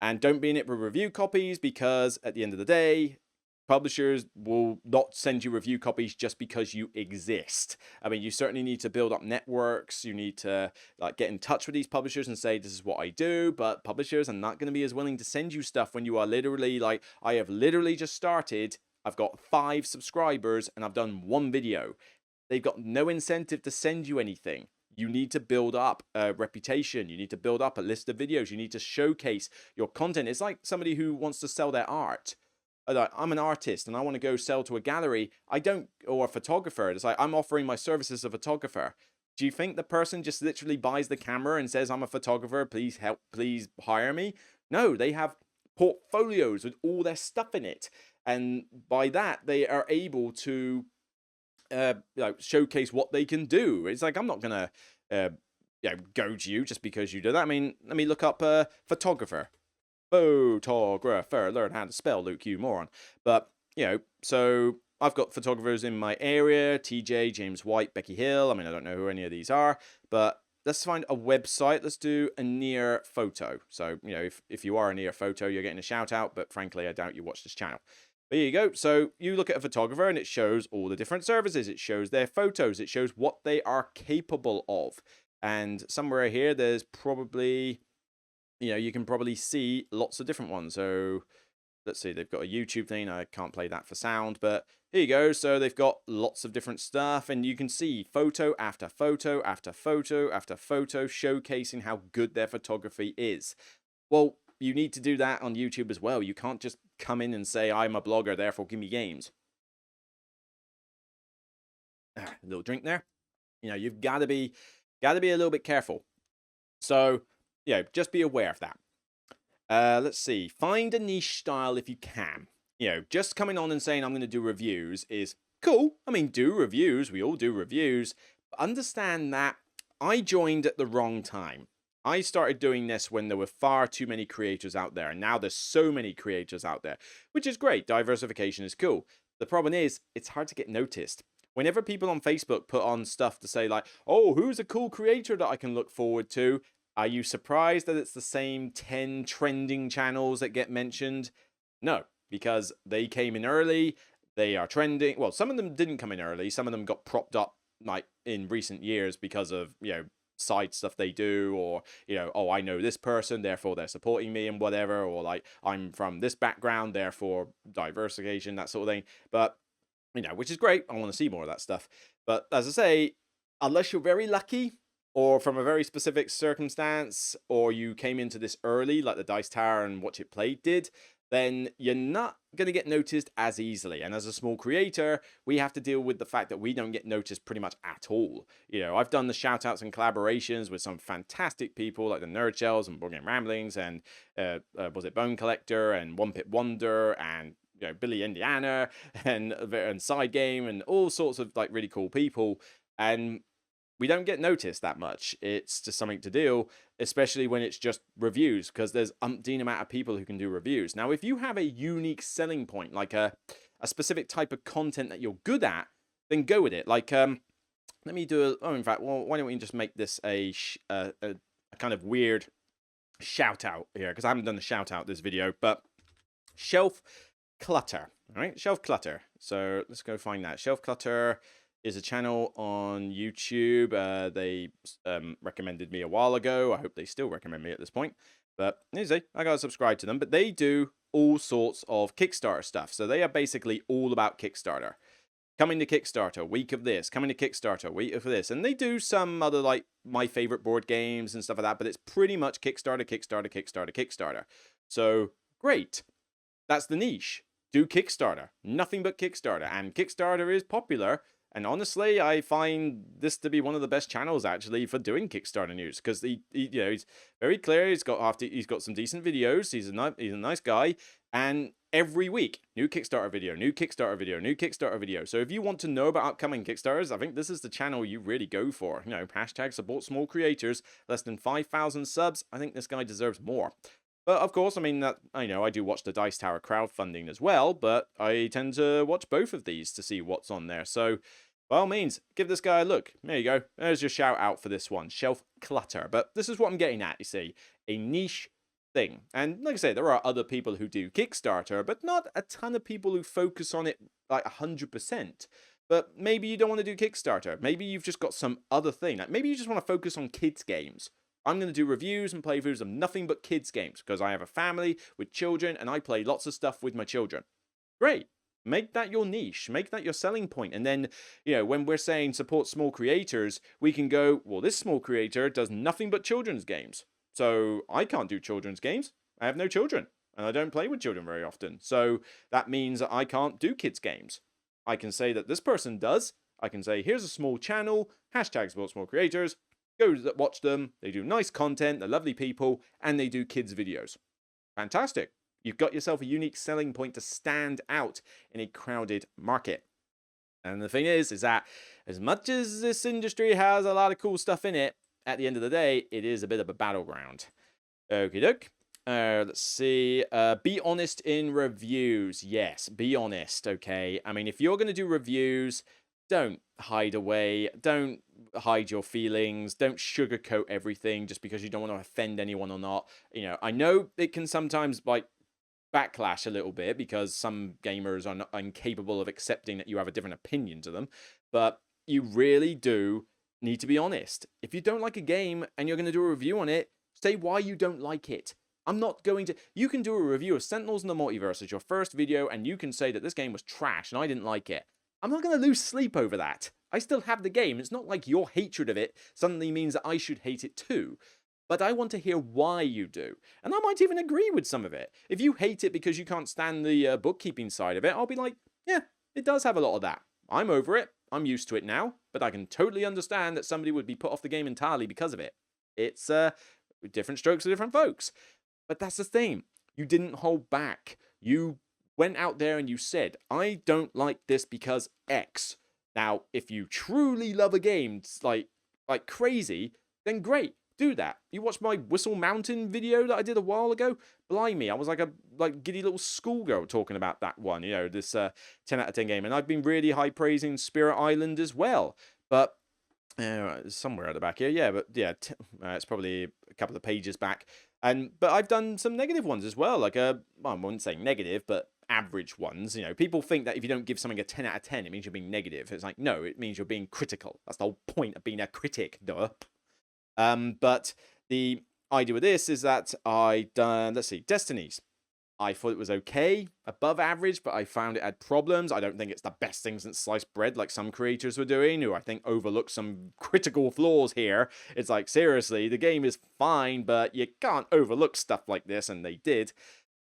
And don't be in it for review copies, because at the end of the day, publishers will not send you review copies just because you exist. I mean, you certainly need to build up networks. You need to get in touch with these publishers and say, this is what I do. But publishers are not going to be as willing to send you stuff when you are literally I have literally just started. I've got 5 subscribers and I've done 1 video. They've got no incentive to send you anything. You need to build up a reputation. You need to build up a list of videos. You need to showcase your content. It's like somebody who wants to sell their art. I'm an artist and I want to go sell to a gallery. Or a photographer. It's like, I'm offering my services as a photographer. Do you think the person just literally buys the camera and says, I'm a photographer, please help, please hire me? No, they have portfolios with all their stuff in it. And by that, they are able to showcase what they can do. It's like, I'm not going to go to you just because you do that. I mean, let me look up photographer. Photographer. Learn how to spell, Luke, you moron. But, so I've got photographers in my area, TJ, James White, Becky Hill. I mean, I don't know who any of these are, but let's find a website. Let's do a near photo. So, if you are a near photo, you're getting a shout out, but frankly, I doubt you watch this channel. But here you go. So you look at a photographer and it shows all the different services. It shows their photos. It shows what they are capable of. And somewhere here, there's probably, you can probably see lots of different ones. So let's see, they've got a YouTube thing. I can't play that for sound, but here you go. So they've got lots of different stuff, and you can see photo after photo after photo after photo showcasing how good their photography is. Well, you need to do that on YouTube as well. You can't just come in and say, I'm a blogger, therefore give me games. A little drink there. You've got to be a little bit careful. So, just be aware of that. Let's see. Find a niche style if you can. Just coming on and saying I'm going to do reviews is cool. I mean, do reviews. We all do reviews. But understand that I joined at the wrong time. I started doing this when there were far too many creators out there, and now there's so many creators out there, which is great. Diversification is cool. The problem is, it's hard to get noticed. Whenever people on Facebook put on stuff to say like, oh, who's a cool creator that I can look forward to? Are you surprised that it's the same 10 trending channels that get mentioned? No, because they came in early, they are trending. Well, some of them didn't come in early, some of them got propped up like in recent years because of, side stuff they do, or, oh, I know this person, therefore they're supporting me and whatever, or like I'm from this background, therefore diversification, that sort of thing. But, which is great. I want to see more of that stuff. But as I say, unless you're very lucky, or from a very specific circumstance, or you came into this early, like the Dice Tower and Watch It Play did, then you're not going to get noticed as easily. And as a small creator, we have to deal with the fact that we don't get noticed pretty much at all. I've done the shout outs and collaborations with some fantastic people like the Nerd Shells and Board Game Ramblings and was it Bone Collector and One Pit Wonder and Billy Indiana and Side Game and all sorts of like really cool people. And we don't get noticed that much. It's just something to deal, especially when it's just reviews, because there's umpteen amount of people who can do reviews. Now, if you have a unique selling point, like a specific type of content that you're good at, then go with it. Like, let me do in fact, well, why don't we just make this a kind of weird shout out here, because I haven't done a shout out this video, but shelf clutter, all right? Shelf clutter. So let's go find that. Shelf clutter is a channel on YouTube. They recommended me a while ago. I hope they still recommend me at this point. But anyway, I gotta subscribe to them. But they do all sorts of Kickstarter stuff. So they are basically all about Kickstarter. Coming to Kickstarter, week of this. Coming to Kickstarter, week of this. And they do some other, like, my favorite board games and stuff like that. But it's pretty much Kickstarter, Kickstarter, Kickstarter, Kickstarter. So, great. That's the niche. Do Kickstarter. Nothing but Kickstarter. And Kickstarter is popular. And honestly, I find this to be one of the best channels actually for doing Kickstarter news, because he's very clear. He's got some decent videos. He's a nice guy, and every week new Kickstarter video, new Kickstarter video, new Kickstarter video. So if you want to know about upcoming Kickstarters, I think this is the channel you really go for. Hashtag support small creators. Less than 5,000 subs. I think this guy deserves more. But of course, I mean, that I do watch the Dice Tower crowdfunding as well, but I tend to watch both of these to see what's on there. So by all means, give this guy a look. There you go. There's your shout out for this one. Shelf clutter. But this is what I'm getting at, you see. A niche thing. And like I say, there are other people who do Kickstarter, but not a ton of people who focus on it like 100%. But maybe you don't want to do Kickstarter. Maybe you've just got some other thing. Like maybe you just want to focus on kids' games. I'm going to do reviews and playthroughs of nothing but kids' games, because I have a family with children and I play lots of stuff with my children. Great. Make that your niche. Make that your selling point. And then, when we're saying support small creators, we can go, well, this small creator does nothing but children's games. So I can't do children's games. I have no children. And I don't play with children very often. So that means that I can't do kids' games. I can say that this person does. I can say, here's a small channel, hashtag support small creators. Go watch them. They do nice content. They're lovely people. And they do kids' videos. Fantastic. You've got yourself a unique selling point to stand out in a crowded market. And the thing is that as much as this industry has a lot of cool stuff in it, at the end of the day, it is a bit of a battleground. Okie doke. Let's see. Be honest in reviews. Yes, be honest, okay? I mean, if you're going to do reviews, don't hide away. Don't hide your feelings. Don't sugarcoat everything just because you don't want to offend anyone or not. I know it can sometimes, backlash a little bit because some gamers are incapable of accepting that you have a different opinion to them, but you really do need to be honest. If you don't like a game and you're going to do a review on it, say why you don't like it. I'm not going to... You can do a review of Sentinels in the Multiverse as your first video and you can say that this game was trash and I didn't like it. I'm not going to lose sleep over that. I still have the game. It's not like your hatred of it suddenly means that I should hate it too. But I want to hear why you do. And I might even agree with some of it. If you hate it because you can't stand the bookkeeping side of it, I'll be like, yeah, it does have a lot of that. I'm over it. I'm used to it now. But I can totally understand that somebody would be put off the game entirely because of it. It's different strokes for different folks. But that's the thing. You didn't hold back. You went out there and you said, I don't like this because X. Now, if you truly love a game like crazy, then great. do that. You watched my Whistle Mountain video that I did a while ago? Blimey, I was like a giddy little schoolgirl talking about that one, this 10 out of 10 game. And I've been really high praising Spirit Island as well. But somewhere at the back here, yeah, but yeah, it's probably a couple of pages back. But I've done some negative ones as well, well, I wouldn't say negative, but average ones. People think that if you don't give something a 10 out of 10, it means you're being negative. It's like, no, it means you're being critical. That's the whole point of being a critic, duh. But the idea with this is that I done, let's see, Destinies. I thought it was okay, above average, but I found it had problems. I don't think it's the best thing since sliced bread like some creators were doing, who I think overlooked some critical flaws here. It's like, seriously, the game is fine, but you can't overlook stuff like this, and they did.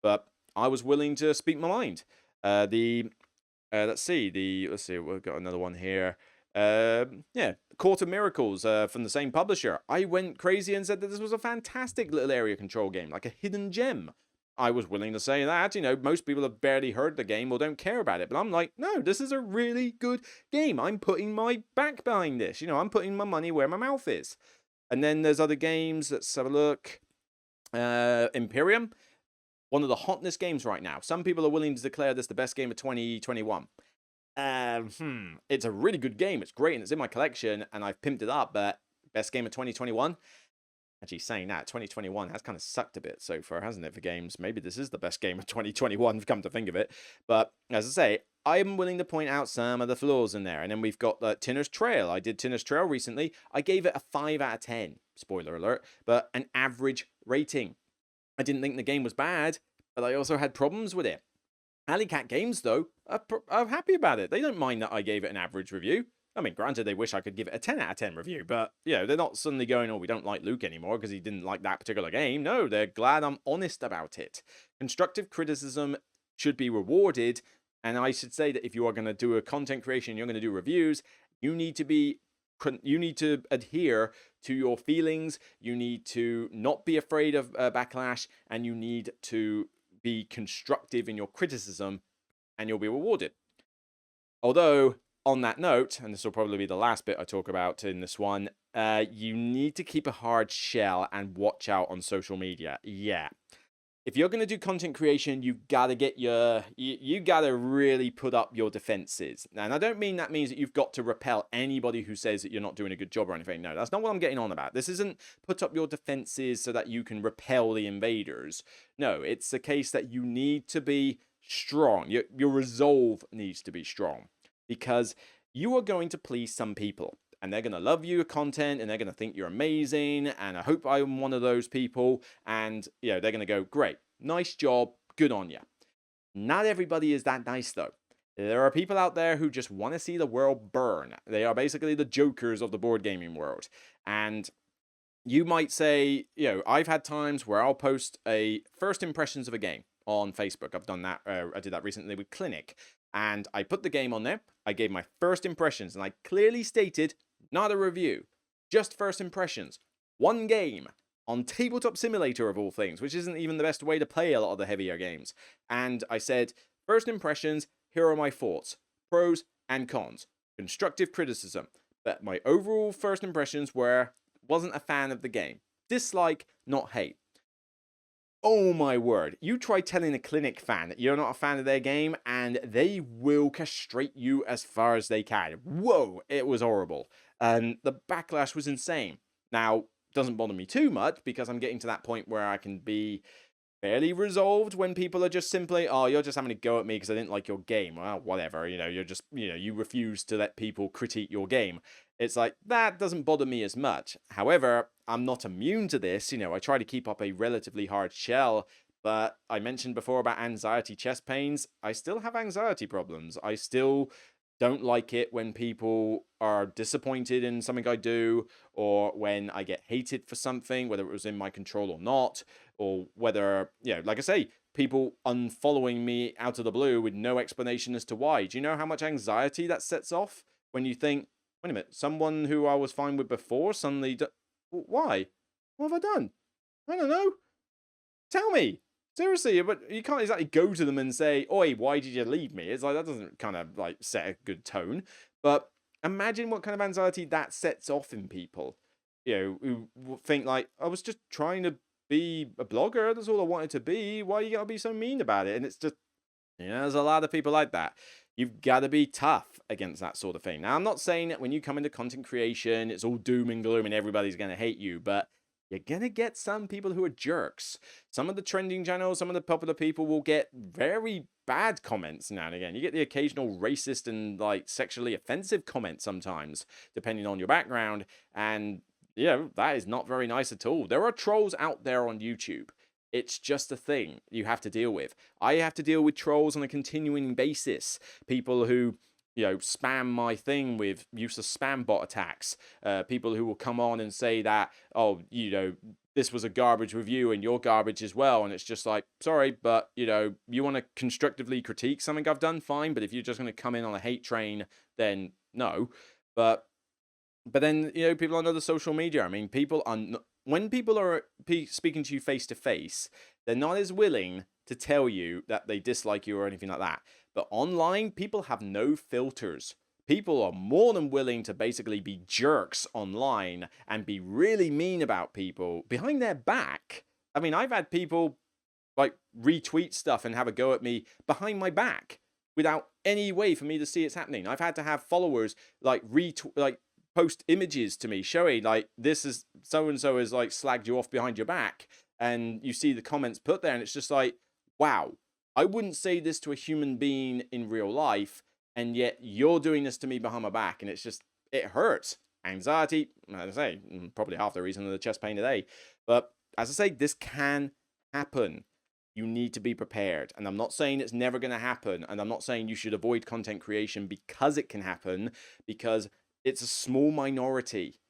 But I was willing to speak my mind. Let's see, we've got another one here. Court of Miracles from the same publisher. I went crazy and said that this was a fantastic little area control game, like a hidden gem. I was willing to say that. Most people have barely heard the game or don't care about it, but I'm like, no, this is a really good game. I'm putting my back behind this. I'm putting my money where my mouth is. And then there's other games. Let's have a look. Imperium, one of the hotness games right now. Some people are willing to declare this the best game of 2021. It's a really good game. It's great, and it's in my collection, and I've pimped it up, but best game of 2021? Actually, saying that, 2021 has kind of sucked a bit so far, hasn't it, for games? Maybe this is the best game of 2021, come to think of it. But, as I say, I'm willing to point out some of the flaws in there. And then we've got Tinner's Trail. I did Tinner's Trail recently. I gave it a 5 out of 10. Spoiler alert. But an average rating. I didn't think the game was bad, but I also had problems with it. Alley Cat Games, though, are happy about it. They don't mind that I gave it an average review. I mean, granted, they wish I could give it a 10 out of 10 review, but, they're not suddenly going, oh, we don't like Luke anymore because he didn't like that particular game. No, they're glad I'm honest about it. Constructive criticism should be rewarded, and I should say that if you are going to do a content creation, you're going to do reviews, you need to adhere to your feelings, you need to not be afraid of backlash, and you need to be constructive in your criticism, and you'll be rewarded. Although, on that note, and this will probably be the last bit I talk about in this one, you need to keep a hard shell and watch out on social media. Yeah. If you're going to do content creation, you gotta get you gotta really put up your defenses. And I don't mean that means that you've got to repel anybody who says that you're not doing a good job or anything. No, that's not what I'm getting on about. This isn't put up your defenses so that you can repel the invaders. No, it's a case that you need to be strong. Your resolve needs to be strong. Because you are going to please some people, and they're going to love your content, and they're going to think you're amazing, and I hope I'm one of those people, and they're going to go, great, nice job, good on you. Not everybody is that nice, though. There are people out there who just want to see the world burn. They are basically the jokers of the board gaming world, and you might say, I've had times where I'll post a first impressions of a game on Facebook. I've done that. I did that recently with Clinic. And I put the game on there. I gave my first impressions, and I clearly stated, not a review, just first impressions. One game on Tabletop Simulator of all things, which isn't even the best way to play a lot of the heavier games. And I said, first impressions, here are my thoughts, pros and cons, constructive criticism. But my overall first impressions wasn't a fan of the game. Dislike, not hate. Oh my word, you try telling a Clinic fan that you're not a fan of their game and they will castrate you as far as they can. Whoa, it was horrible. And the backlash was insane. Now, doesn't bother me too much because I'm getting to that point where I can be fairly resolved when people are just simply, oh, you're just having a go at me because I didn't like your game. Well, whatever, you're just, you refuse to let people critique your game. It's like, that doesn't bother me as much. However, I'm not immune to this. I try to keep up a relatively hard shell, but I mentioned before about anxiety chest pains. I still have anxiety problems. I still don't like it when people are disappointed in something I do, or when I get hated for something, whether it was in my control or not, or whether, like I say, people unfollowing me out of the blue with no explanation as to why. Do you know how much anxiety that sets off when you think, wait a minute, someone who I was fine with before suddenly... Why? What have I done? I don't know. Tell me. Seriously, but you can't exactly go to them and say, oi, why did you leave me? It's like, that doesn't kind of set a good tone. But imagine what kind of anxiety that sets off in people. who think like, I was just trying to be a blogger. That's all I wanted to be. Why you gotta be so mean about it? And it's just, there's a lot of people like that. You've got to be tough against that sort of thing. Now, I'm not saying that when you come into content creation, it's all doom and gloom and everybody's going to hate you, but you're going to get some people who are jerks. Some of the trending channels, some of the popular people will get very bad comments now and again. You get the occasional racist and like sexually offensive comments sometimes, depending on your background. And, that is not very nice at all. There are trolls out there on YouTube. It's just a thing you have to deal with. I have to deal with trolls on a continuing basis. People who, spam my thing with useless spam bot attacks. People who will come on and say that, oh, this was a garbage review and you're garbage as well. And it's just like, sorry, but, you want to constructively critique something I've done, fine. But if you're just going to come in on a hate train, then no. But then, people on other social media, I mean, when people are speaking to you face to face, they're not as willing to tell you that they dislike you or anything like that. But online, people have no filters. People are more than willing to basically be jerks online and be really mean about people behind their back. I mean, I've had people like retweet stuff and have a go at me behind my back without any way for me to see it's happening. I've had to have followers like post images to me showing like, this is so and so has like slagged you off behind your back, and you see the comments put there, and it's just like, wow, I wouldn't say this to a human being in real life, and yet you're doing this to me behind my back. And it's just, it hurts. Anxiety, as I say, probably half the reason of the chest pain today. But as I say, this can happen. You need to be prepared. And I'm not saying it's never going to happen, and I'm not saying you should avoid content creation because it can happen, because it's a small minority.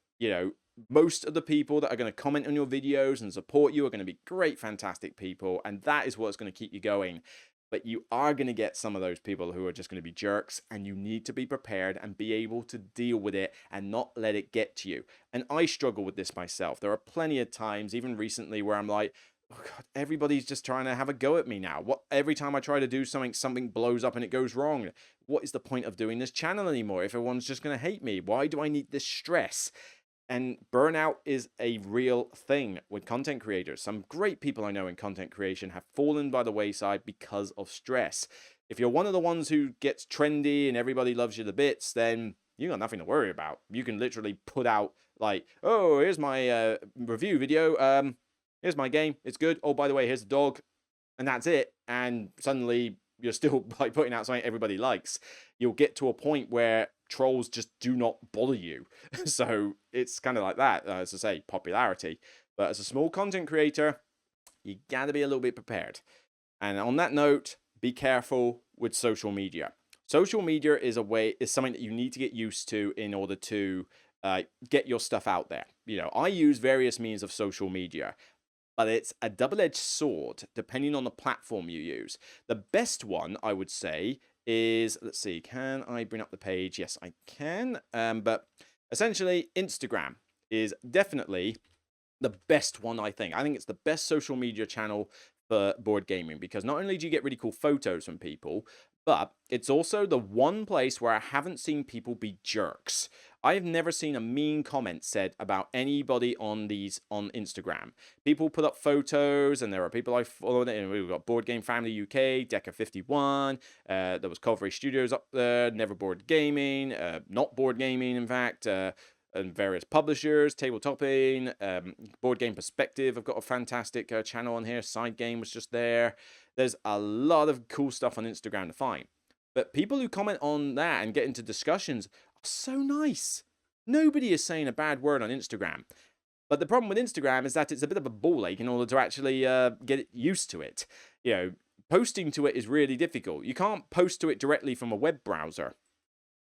Most of the people that are going to comment on your videos and support you are going to be great, fantastic people, and that is what's going to keep you going. But you are going to get some of those people who are just going to be jerks, and you need to be prepared and be able to deal with it and not let it get to you. And I struggle with this myself. There are plenty of times, even recently, where I'm like, oh God, everybody's just trying to have a go at me now. Every time I try to do something blows up and it goes wrong. What is the point of doing this channel anymore if everyone's just going to hate me? Why do I need this stress? And burnout is a real thing with content creators. Some great people I know in content creation have fallen by the wayside because of stress. If you're one of the ones who gets trendy and everybody loves you to bits, then you got nothing to worry about. You can literally put out like, oh, here's my review video. Here's my game. It's good. Oh, by the way, here's the dog. And that's it. And suddenly you're still like putting out something everybody likes. You'll get to a point where trolls just do not bother you. So it's kind of like that, as I say, popularity. But as a small content creator, you got to be a little bit prepared. And on that note, be careful with social media. Social media is something that you need to get used to in order to get your stuff out there. I use various means of social media, but it's a double-edged sword depending on the platform you use. The best one, I would say, is, let's see, can I bring up the page? Yes, I can. But essentially, Instagram is definitely the best one, I think. I think it's the best social media channel for board gaming, because not only do you get really cool photos from people, but it's also the one place where I haven't seen people be jerks. I've never seen a mean comment said about anybody on Instagram. People put up photos, and there are people I follow. And we've got Board Game Family UK, Deca 51. There was Covery Studios up there, Never Board Gaming, Not Board Gaming, in fact. And various publishers, Tabletopping, Board Game Perspective. I've got a fantastic channel on here. Side Game was just there. There's a lot of cool stuff on Instagram to find. But people who comment on that and get into discussions are so nice. Nobody is saying a bad word on Instagram. But the problem with Instagram is that it's a bit of a ball ache in order to actually get used to it. Posting to it is really difficult. You can't post to it directly from a web browser.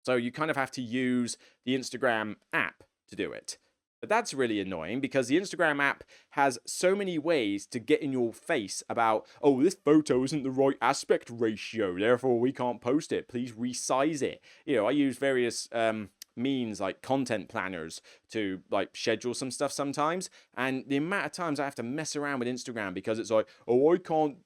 So you kind of have to use the Instagram app to do it. But that's really annoying, because the Instagram app has so many ways to get in your face about, oh, this photo isn't the right aspect ratio, therefore we can't post it. Please resize it. I use various means like content planners to like schedule some stuff sometimes, and the amount of times I have to mess around with Instagram because it's like, oh, I can't,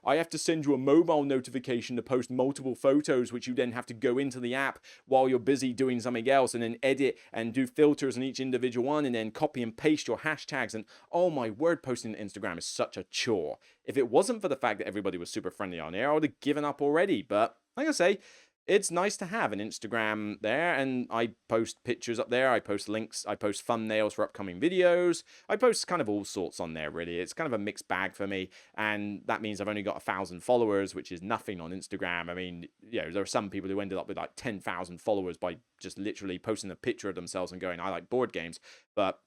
I have to send you a mobile notification to post multiple photos, which you then have to go into the app while you're busy doing something else and then edit and do filters on each individual one and then copy and paste your hashtags. And oh my word, posting to Instagram is such a chore. If it wasn't for the fact that everybody was super friendly on there, I would have given up already. But like I say, it's nice to have an Instagram there, and I post pictures up there, I post links, I post thumbnails for upcoming videos, I post kind of all sorts on there, really. It's kind of a mixed bag for me, and that means I've only got 1,000 followers, which is nothing on Instagram. I mean, there are some people who ended up with like 10,000 followers by just literally posting a picture of themselves and going, I like board games, but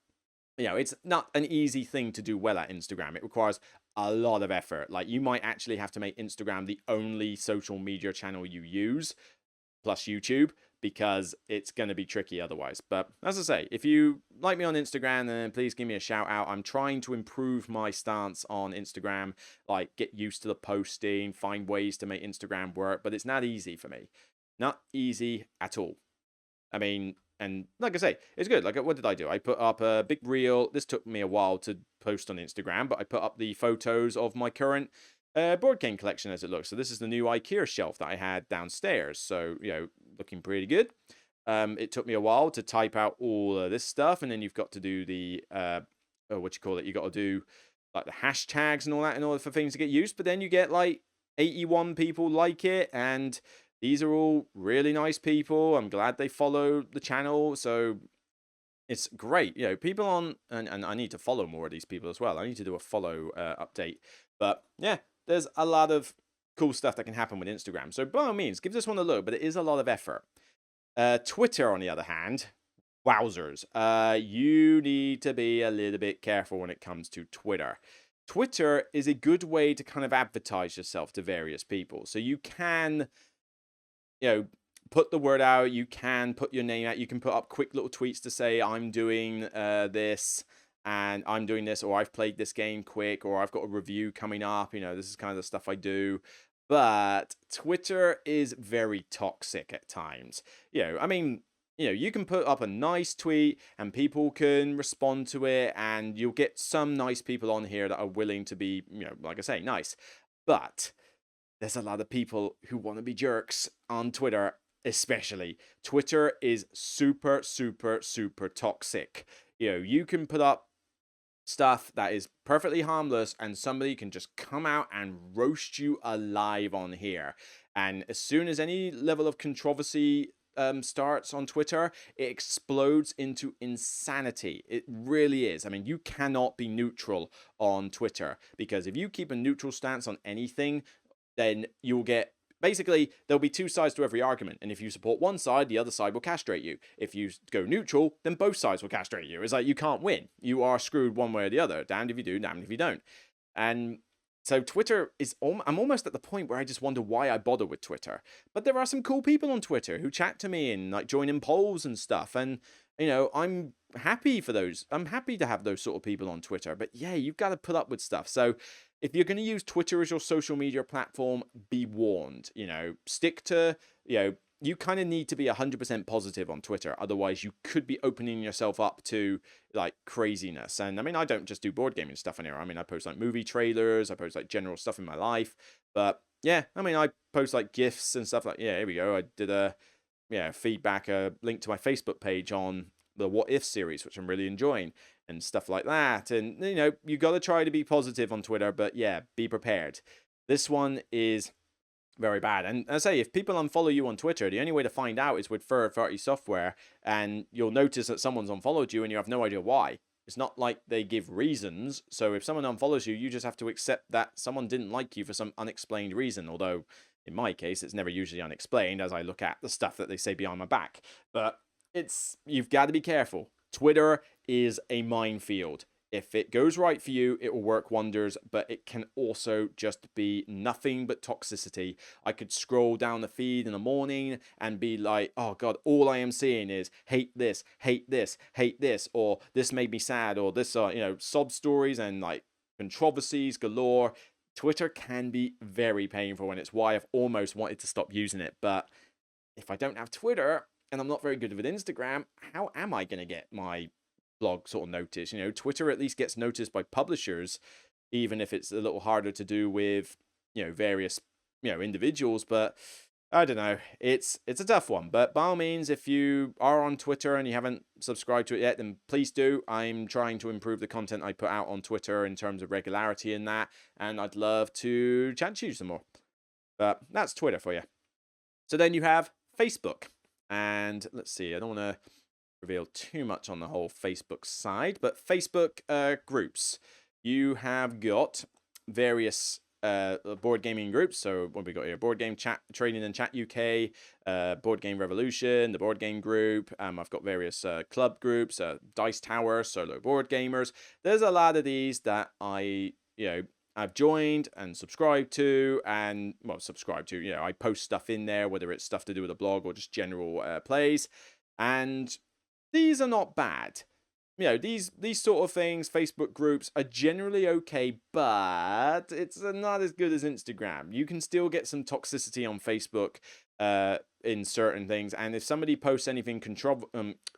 it's not an easy thing to do well at Instagram. It requires a lot of effort. Like, you might actually have to make Instagram the only social media channel you use, plus YouTube, because it's going to be tricky otherwise. But as I say, if you like me on Instagram, then please give me a shout out. I'm trying to improve my stance on Instagram, like get used to the posting, find ways to make Instagram work, but it's not easy for me. Not easy at all. I mean, and like I say, it's good. Like, what did I do? I put up a big reel. This took me a while to post on Instagram, but I put up the photos of my current board game collection as it looks. So this is the new IKEA shelf that I had downstairs. So, looking pretty good. It took me a while to type out all of this stuff, and then you've got to do the, you got to do like the hashtags and all that in order for things to get used. But then you get like 81 people like it, and these are all really nice people. I'm glad they follow the channel. So it's great. People on, and I need to follow more of these people as well. I need to do a follow update. But yeah, there's a lot of cool stuff that can happen with Instagram. So by all means, give this one a look, but it is a lot of effort. Twitter, on the other hand, wowzers. You need to be a little bit careful when it comes to Twitter. Twitter is a good way to kind of advertise yourself to various people. So you can put the word out, you can put your name out, you can put up quick little tweets to say, I'm doing this, and I'm doing this, or I've played this game quick, or I've got a review coming up, this is kind of the stuff I do. But Twitter is very toxic at times. You can put up a nice tweet and people can respond to it, and you'll get some nice people on here that are willing to be, like I say, nice. But there's a lot of people who want to be jerks on Twitter, especially. Twitter is super, super, super toxic. You can put up stuff that is perfectly harmless and somebody can just come out and roast you alive on here. And as soon as any level of controversy starts on Twitter, it explodes into insanity. It really is. I mean, you cannot be neutral on Twitter, because if you keep a neutral stance on anything, then you'll get, basically, there'll be two sides to every argument. And if you support one side, the other side will castrate you. If you go neutral, then both sides will castrate you. It's like, you can't win. You are screwed one way or the other. Damned if you do, damned if you don't. And so Twitter is, I'm almost at the point where I just wonder why I bother with Twitter. But there are some cool people on Twitter who chat to me and like join in polls and stuff. And, I'm happy for those. I'm happy to have those sort of people on Twitter. But yeah, you've got to put up with stuff. So if you're going to use Twitter as your social media platform, be warned. Stick to, you kind of need to be 100% positive on Twitter. Otherwise, you could be opening yourself up to like craziness. And I mean, I don't just do board gaming stuff in here. I mean, I post like movie trailers, I post like general stuff in my life. But yeah, I mean, I post like GIFs and stuff like, here we go. I did a feedback, a link to my Facebook page on the What If series, which I'm really enjoying, and stuff like that. And, you got to try to be positive on Twitter, but yeah, be prepared. This one is very bad. And I say, if people unfollow you on Twitter, the only way to find out is with third-party software, and you'll notice that someone's unfollowed you and you have no idea why. It's not like they give reasons. So if someone unfollows you, you just have to accept that someone didn't like you for some unexplained reason. Although, in my case, it's never usually unexplained as I look at the stuff that they say behind my back. But you've got to be careful. Twitter is a minefield. If it goes right for you, it will work wonders, but it can also just be nothing but toxicity. I could scroll down the feed in the morning and be like, oh God, all I am seeing is hate this, hate this, hate this, or this made me sad, or this, sob stories and like controversies galore. Twitter can be very painful, and it's why I've almost wanted to stop using it. But if I don't have Twitter, and I'm not very good with Instagram, how am I going to get my blog sort of noticed? You know, Twitter at least gets noticed by publishers, even if it's a little harder to do with, you know, various, you know, individuals. But I don't know. It's a tough one. But by all means, if you are on Twitter and you haven't subscribed to it yet, then please do. I'm trying to improve the content I put out on Twitter in terms of regularity in that, and I'd love to chat to you some more. But that's Twitter for you. So then you have Facebook. And let's see, I don't want to reveal too much on the whole Facebook side, but Facebook groups. You have got various board gaming groups. So what we got here: Board Game Chat Trading and Chat UK, Board Game Revolution, the Board Game Group. I've got various club groups, Dice Tower, Solo Board Gamers. There's a lot of these that I've joined and subscribed to, and you know, I post stuff in there, whether it's stuff to do with a blog or just general plays, and these are not bad. You know, these sort of things, Facebook groups, are generally okay, but it's not as good as Instagram. You can still get some toxicity on Facebook in certain things, and if somebody posts anything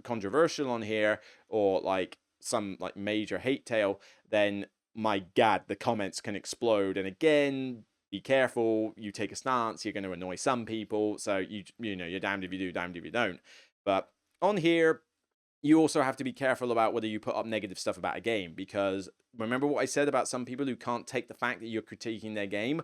controversial on here, or like some like major hate tale, then my God, the comments can explode. And again, be careful. You take a stance, you're going to annoy some people. So you know, you're damned if you do, damned if you don't. But on here, you also have to be careful about whether you put up negative stuff about a game, because remember what I said about some people who can't take the fact that you're critiquing their game?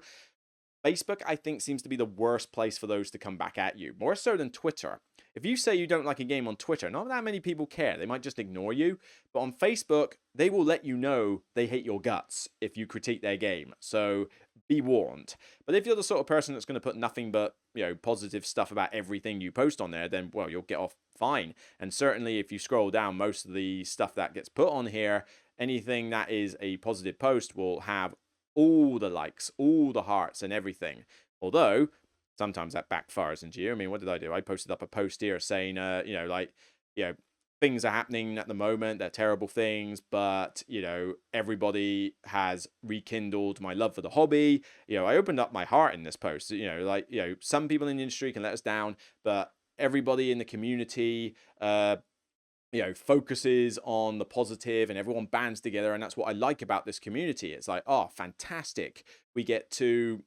Facebook, I think, seems to be the worst place for those to come back at you, more so than Twitter. If you say you don't like a game on Twitter, not that many people care. They might just ignore you. But on Facebook, they will let you know they hate your guts if you critique their game. So be warned. But if you're the sort of person that's going to put nothing but, you know, positive stuff about everything you post on there, then, well, you'll get off fine. And certainly if you scroll down, most of the stuff that gets put on here, anything that is a positive post will have all the likes, all the hearts and everything. Although sometimes that backfires into you. I mean, what did I do? I posted up a post here saying, things are happening at the moment. They're terrible things, but, you know, everybody has rekindled my love for the hobby. You know, I opened up my heart in this post. You know, like, you know, some people in the industry can let us down, but everybody in the community, focuses on the positive, and everyone bands together. And that's what I like about this community. It's like, oh, fantastic. We get to,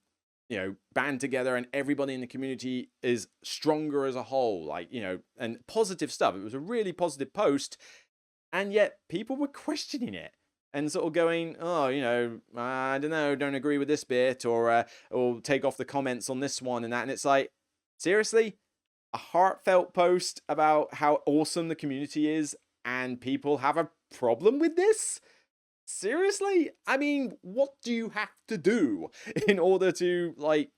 you know, band together, and everybody in the community is stronger as a whole, like, you know, and positive stuff. It was a really positive post, and yet people were questioning it and sort of going, oh, you know, I don't know, don't agree with this bit, or take off the comments on this one and that. And it's like, seriously? A heartfelt post about how awesome the community is, and people have a problem with this? Seriously? I mean, what do you have to do in order to, like,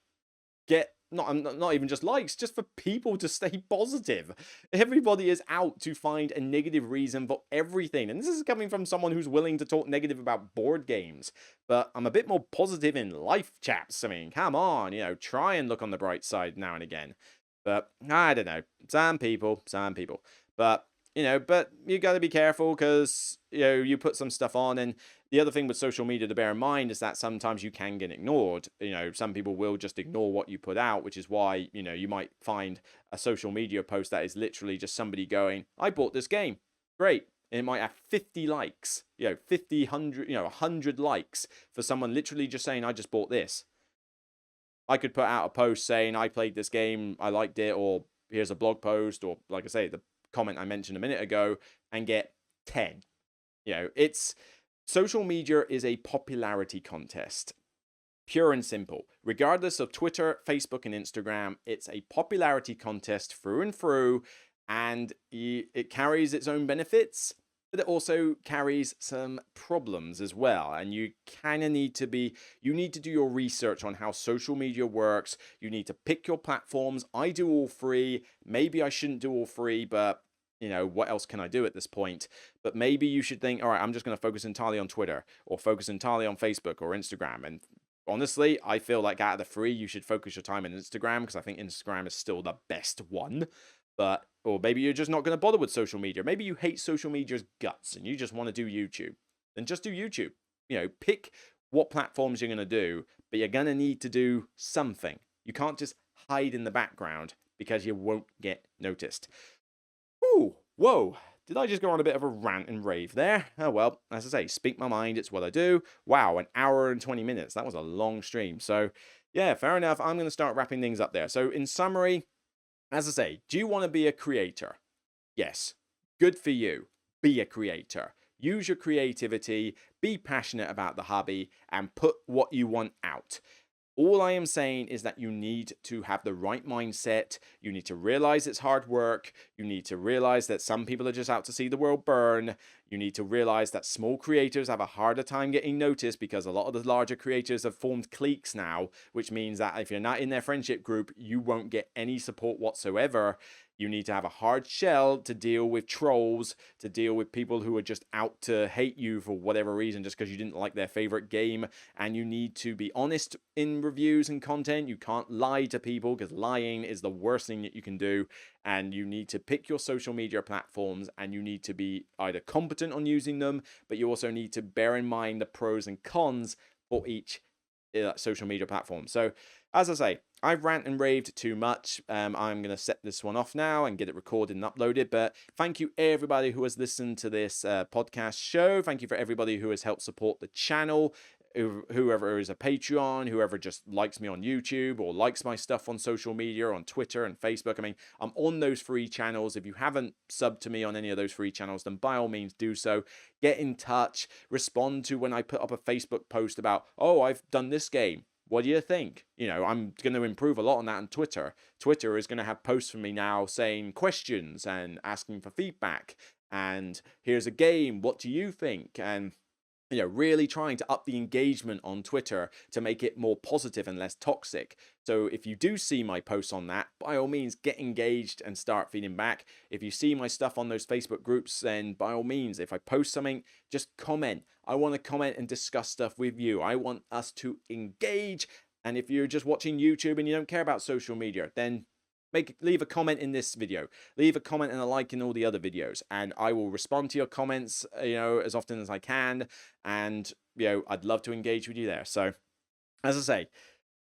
get not even just likes, just for people to stay positive? Everybody is out to find a negative reason for everything, and this is coming from someone who's willing to talk negative about board games. But I'm a bit more positive in life, chaps. I mean, come on, you know, try and look on the bright side now and again. But I don't know, some people. But, you know, but you got to be careful, because, you know, you put some stuff on. And the other thing with social media to bear in mind is that sometimes you can get ignored. You know, some people will just ignore what you put out, which is why, you know, you might find a social media post that is literally just somebody going, I bought this game. Great. And it might have 50 likes, you know, 50, 100, 100 likes for someone literally just saying, I just bought this. I could put out a post saying I played this game, I liked it, or here's a blog post, or, like I say, the comment I mentioned a minute ago, and get 10. You know, it's social media is a popularity contest. Pure and simple. Regardless of Twitter, Facebook, and Instagram, it's a popularity contest through and through, and it carries its own benefits, but it also carries some problems as well. And you kind of need to do your research on how social media works. You need to pick your platforms. I do all three. Maybe I shouldn't do all three, but, you know, what else can I do at this point? But maybe you should think, all right, I'm just going to focus entirely on Twitter, or focus entirely on Facebook or Instagram. And honestly, I feel like out of the three, you should focus your time on Instagram, because I think Instagram is still the best one. But, or maybe you're just not going to bother with social media. Maybe you hate social media's guts and you just want to do YouTube. Then just do YouTube. You know, pick what platforms you're going to do, but you're going to need to do something. You can't just hide in the background, because you won't get noticed. Ooh, whoa. Did I just go on a bit of a rant and rave there? Oh, well, as I say, speak my mind, it's what I do. Wow, an hour and 20 minutes. That was a long stream. So, yeah, fair enough. I'm going to start wrapping things up there. So, in summary, as I say, do you want to be a creator? Yes. Good for you. Be a creator. Use your creativity, be passionate about the hobby, and put what you want out. All I am saying is that you need to have the right mindset. You need to realize it's hard work. You need to realize that some people are just out to see the world burn. You need to realize that small creators have a harder time getting noticed because a lot of the larger creators have formed cliques now, which means that if you're not in their friendship group, you won't get any support whatsoever. You need to have a hard shell to deal with trolls, to deal with people who are just out to hate you for whatever reason, just because you didn't like their favorite game. And you need to be honest in reviews and content. You can't lie to people because lying is the worst thing that you can do. And you need to pick your social media platforms, and you need to be either competent on using them, but you also need to bear in mind the pros and cons for each social media platform. So, as I say, I've rant and raved too much. I'm going to set this one off now and get it recorded and uploaded. But thank you, everybody who has listened to this podcast show. Thank you for everybody who has helped support the channel. Whoever is a Patreon, whoever just likes me on YouTube or likes my stuff on social media, on Twitter and Facebook. I mean, I'm on those free channels. If you haven't subbed to me on any of those free channels, then by all means do so. Get in touch. Respond to when I put up a Facebook post about, oh, I've done this game. What do you think? You know, I'm going to improve a lot on that on Twitter. Twitter is going to have posts from me now saying questions and asking for feedback. And here's a game. What do you think? And really trying to up the engagement on Twitter to make it more positive and less toxic. So if you do see my posts on that, by all means, get engaged and start feeding back. If you see my stuff on those Facebook groups, then by all means, if I post something, just comment. I want to comment and discuss stuff with you. I want us to engage. And if you're just watching YouTube and you don't care about social media, then leave a comment in this video, leave a comment and a like in all the other videos, and I will respond to your comments, as often as I can. And, I'd love to engage with you there. So, as I say,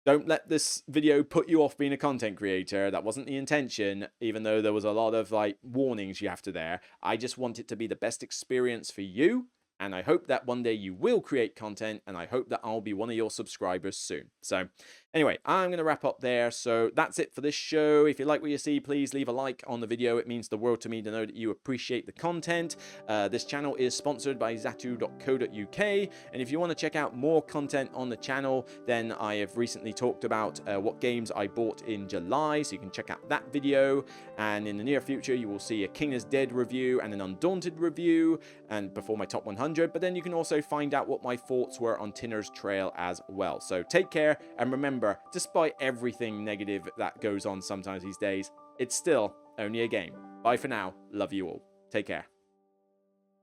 don't let this video put you off being a content creator. That wasn't the intention, even though there was a lot of warnings you have to there. I just want it to be the best experience for you. And I hope that one day you will create content, and I hope that I'll be one of your subscribers soon. So anyway, I'm going to wrap up there. So that's it for this show. If you like what you see, please leave a like on the video. It means the world to me to know that you appreciate the content. This channel is sponsored by Zatu.co.uk. And if you want to check out more content on the channel, then I have recently talked about what games I bought in July. So you can check out that video. And in the near future, you will see a King is Dead review and an Undaunted review, and before my top 100. But then you can also find out what my thoughts were on Tinner's Trail as well. So take care, and remember, despite everything negative that goes on sometimes these days, it's still only a game. Bye for now. Love you all. Take care.